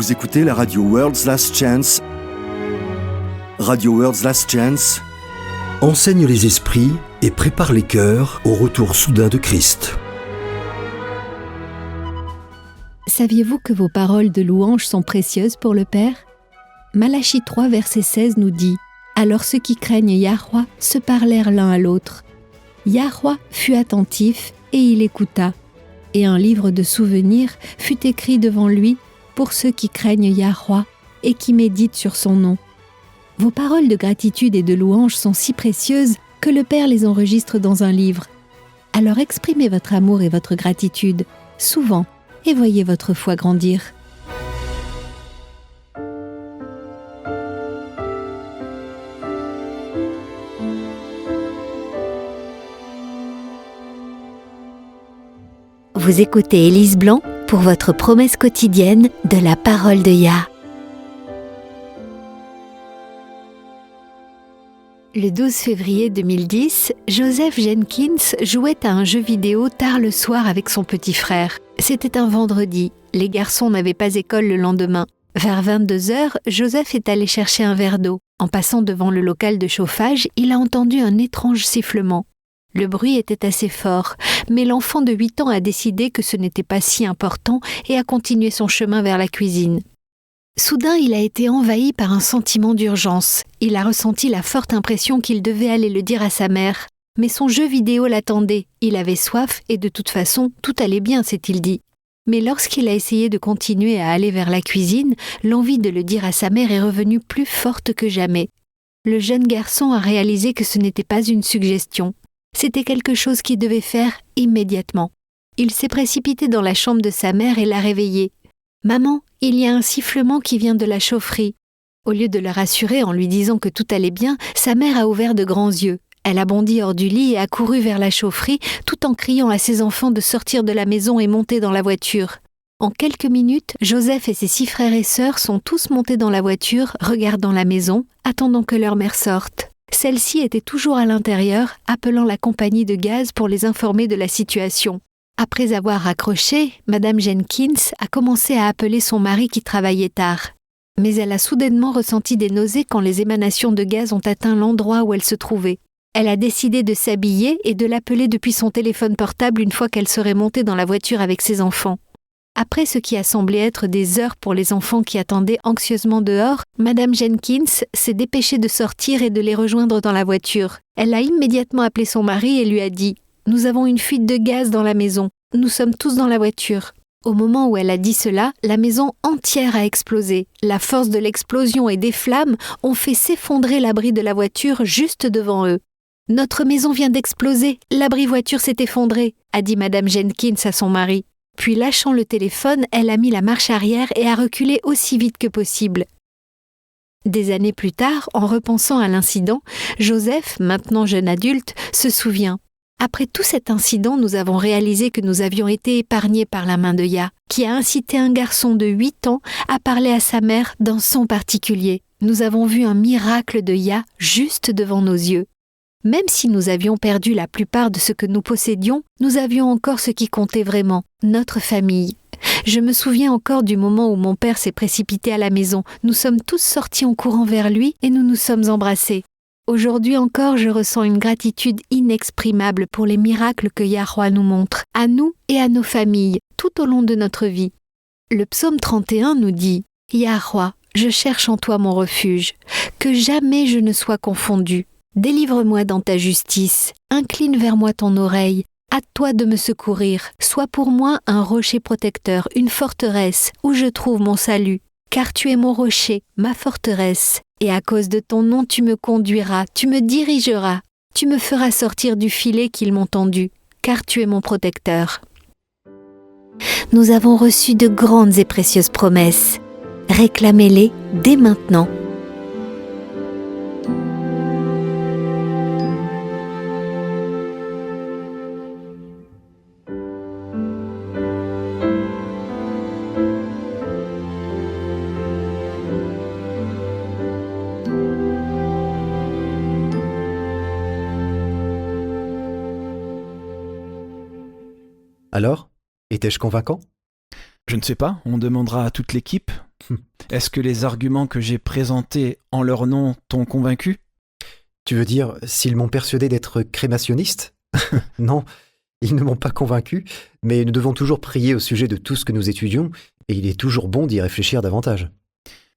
Vous écoutez la radio World's Last Chance. Radio World's Last Chance enseigne les esprits et prépare les cœurs au retour soudain de Christ. Saviez-vous que vos paroles de louange sont précieuses pour le Père ? Malachie 3, verset 16 nous dit « Alors ceux qui craignent Yahweh se parlèrent l'un à l'autre. Yahweh fut attentif et il écouta. Et un livre de souvenirs fut écrit devant lui pour ceux qui craignent Yahweh et qui méditent sur son nom. » Vos paroles de gratitude et de louange sont si précieuses que le Père les enregistre dans un livre. Alors exprimez votre amour et votre gratitude, souvent, et voyez votre foi grandir. Vous écoutez Élise Blanc pour votre promesse quotidienne de la parole de Yah. Le 12 février 2010, Joseph Jenkins jouait à un jeu vidéo tard le soir avec son petit frère. C'était un vendredi, les garçons n'avaient pas école le lendemain. Vers 22h, Joseph est allé chercher un verre d'eau. En passant devant le local de chauffage, il a entendu un étrange sifflement. Le bruit était assez fort, mais l'enfant de 8 ans a décidé que ce n'était pas si important et a continué son chemin vers la cuisine. Soudain, il a été envahi par un sentiment d'urgence. Il a ressenti la forte impression qu'il devait aller le dire à sa mère. Mais son jeu vidéo l'attendait. Il avait soif et de toute façon, tout allait bien, s'est-il dit. Mais lorsqu'il a essayé de continuer à aller vers la cuisine, l'envie de le dire à sa mère est revenue plus forte que jamais. Le jeune garçon a réalisé que ce n'était pas une suggestion. C'était quelque chose qu'il devait faire immédiatement. Il s'est précipité dans la chambre de sa mère et l'a réveillée. « Maman, il y a un sifflement qui vient de la chaufferie. » Au lieu de la rassurer en lui disant que tout allait bien, sa mère a ouvert de grands yeux. Elle a bondi hors du lit et a couru vers la chaufferie, tout en criant à ses enfants de sortir de la maison et monter dans la voiture. En quelques minutes, Joseph et ses 6 frères et sœurs sont tous montés dans la voiture, regardant la maison, attendant que leur mère sorte. Celle-ci était toujours à l'intérieur, appelant la compagnie de gaz pour les informer de la situation. Après avoir raccroché, Madame Jenkins a commencé à appeler son mari qui travaillait tard. Mais elle a soudainement ressenti des nausées quand les émanations de gaz ont atteint l'endroit où elle se trouvait. Elle a décidé de s'habiller et de l'appeler depuis son téléphone portable une fois qu'elle serait montée dans la voiture avec ses enfants. Après ce qui a semblé être des heures pour les enfants qui attendaient anxieusement dehors, Madame Jenkins s'est dépêchée de sortir et de les rejoindre dans la voiture. Elle a immédiatement appelé son mari et lui a dit « Nous avons une fuite de gaz dans la maison. Nous sommes tous dans la voiture. » Au moment où elle a dit cela, la maison entière a explosé. La force de l'explosion et des flammes ont fait s'effondrer l'abri de la voiture juste devant eux. « Notre maison vient d'exploser, l'abri voiture s'est effondré », a dit Madame Jenkins à son mari. Puis lâchant le téléphone, elle a mis la marche arrière et a reculé aussi vite que possible. Des années plus tard, en repensant à l'incident, Joseph, maintenant jeune adulte, se souvient. Après tout cet incident, nous avons réalisé que nous avions été épargnés par la main de Yah, qui a incité un garçon de 8 ans à parler à sa mère d'un son particulier. Nous avons vu un miracle de Yah juste devant nos yeux. Même si nous avions perdu la plupart de ce que nous possédions, nous avions encore ce qui comptait vraiment, notre famille. Je me souviens encore du moment où mon père s'est précipité à la maison. Nous sommes tous sortis en courant vers lui et nous nous sommes embrassés. Aujourd'hui encore, je ressens une gratitude inexprimable pour les miracles que Yahweh nous montre, à nous et à nos familles, tout au long de notre vie. Le psaume 31 nous dit « Yahweh, je cherche en toi mon refuge, que jamais je ne sois confondu. Délivre-moi dans ta justice, incline vers moi ton oreille, hâte-toi de me secourir, sois pour moi un rocher protecteur, une forteresse où je trouve mon salut. Car tu es mon rocher, ma forteresse, et à cause de ton nom tu me conduiras, tu me dirigeras, tu me feras sortir du filet qu'ils m'ont tendu, car tu es mon protecteur. » Nous avons reçu de grandes et précieuses promesses. Réclamez-les dès maintenant. Alors, étais-je convaincant ? Je ne sais pas, on demandera à toute l'équipe. Est-ce que les arguments que j'ai présentés en leur nom t'ont convaincu ? Tu veux dire, s'ils m'ont persuadé d'être crémationniste ? Non, ils ne m'ont pas convaincu, mais nous devons toujours prier au sujet de tout ce que nous étudions, et il est toujours bon d'y réfléchir davantage.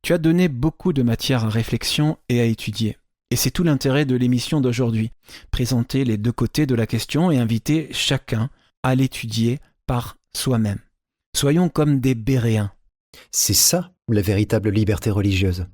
Tu as donné beaucoup de matière à réflexion et à étudier. Et c'est tout l'intérêt de l'émission d'aujourd'hui. Présenter les deux côtés de la question et inviter chacun à l'étudier par soi-même. Soyons comme des Béréens. C'est ça, la véritable liberté religieuse.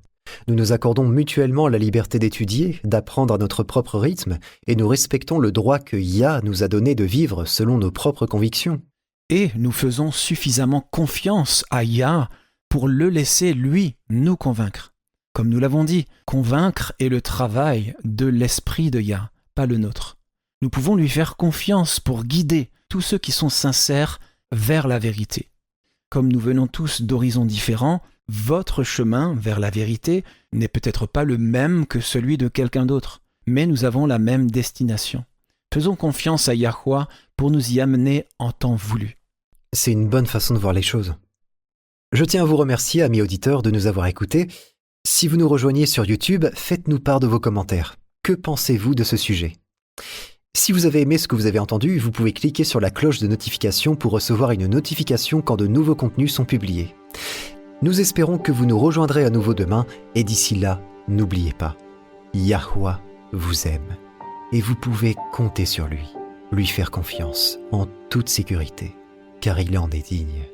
Nous nous accordons mutuellement la liberté d'étudier, d'apprendre à notre propre rythme, et nous respectons le droit que Yah nous a donné de vivre selon nos propres convictions. Et nous faisons suffisamment confiance à Yah pour le laisser, lui, nous convaincre. Comme nous l'avons dit, convaincre est le travail de l'esprit de Yah, pas le nôtre. Nous pouvons lui faire confiance pour guider tous ceux qui sont sincères vers la vérité. Comme nous venons tous d'horizons différents, votre chemin vers la vérité n'est peut-être pas le même que celui de quelqu'un d'autre, mais nous avons la même destination. Faisons confiance à Yahweh pour nous y amener en temps voulu. C'est une bonne façon de voir les choses. Je tiens à vous remercier, amis auditeurs, de nous avoir écoutés. Si vous nous rejoignez sur YouTube, faites-nous part de vos commentaires. Que pensez-vous de ce sujet ? Si vous avez aimé ce que vous avez entendu, vous pouvez cliquer sur la cloche de notification pour recevoir une notification quand de nouveaux contenus sont publiés. Nous espérons que vous nous rejoindrez à nouveau demain, et d'ici là, n'oubliez pas, Yahweh vous aime, et vous pouvez compter sur lui faire confiance en toute sécurité, car il en est digne.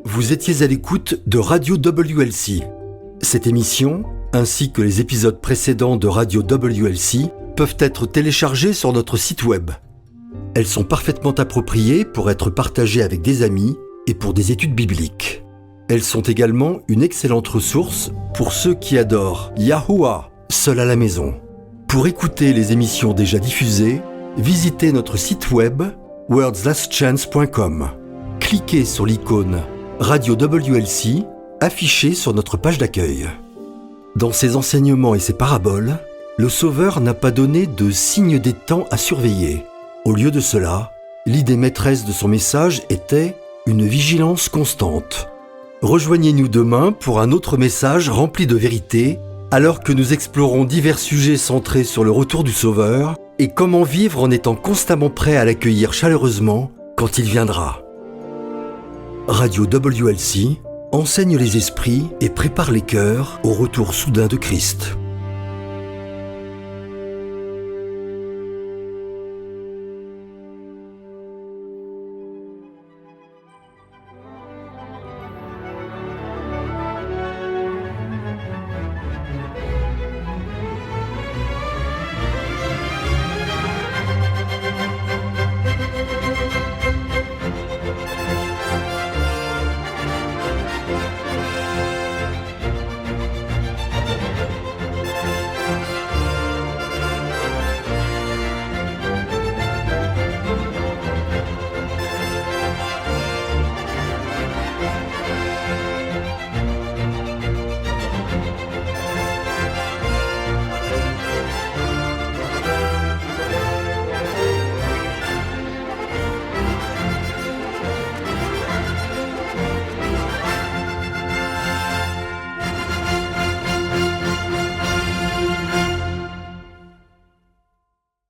Vous étiez à l'écoute de Radio WLC. Cette émission, ainsi que les épisodes précédents de Radio WLC, peuvent être téléchargés sur notre site web. Elles sont parfaitement appropriées pour être partagées avec des amis et pour des études bibliques. Elles sont également une excellente ressource pour ceux qui adorent Yahuwah, seul à la maison. Pour écouter les émissions déjà diffusées, visitez notre site web worldslastchance.com. Cliquez sur l'icône Radio WLC affichée sur notre page d'accueil. Dans ses enseignements et ses paraboles, le Sauveur n'a pas donné de signe des temps à surveiller. Au lieu de cela, l'idée maîtresse de son message était une vigilance constante. Rejoignez-nous demain pour un autre message rempli de vérité, alors que nous explorons divers sujets centrés sur le retour du Sauveur et comment vivre en étant constamment prêt à l'accueillir chaleureusement quand il viendra. Radio WLC enseigne les esprits et prépare les cœurs au retour soudain de Christ.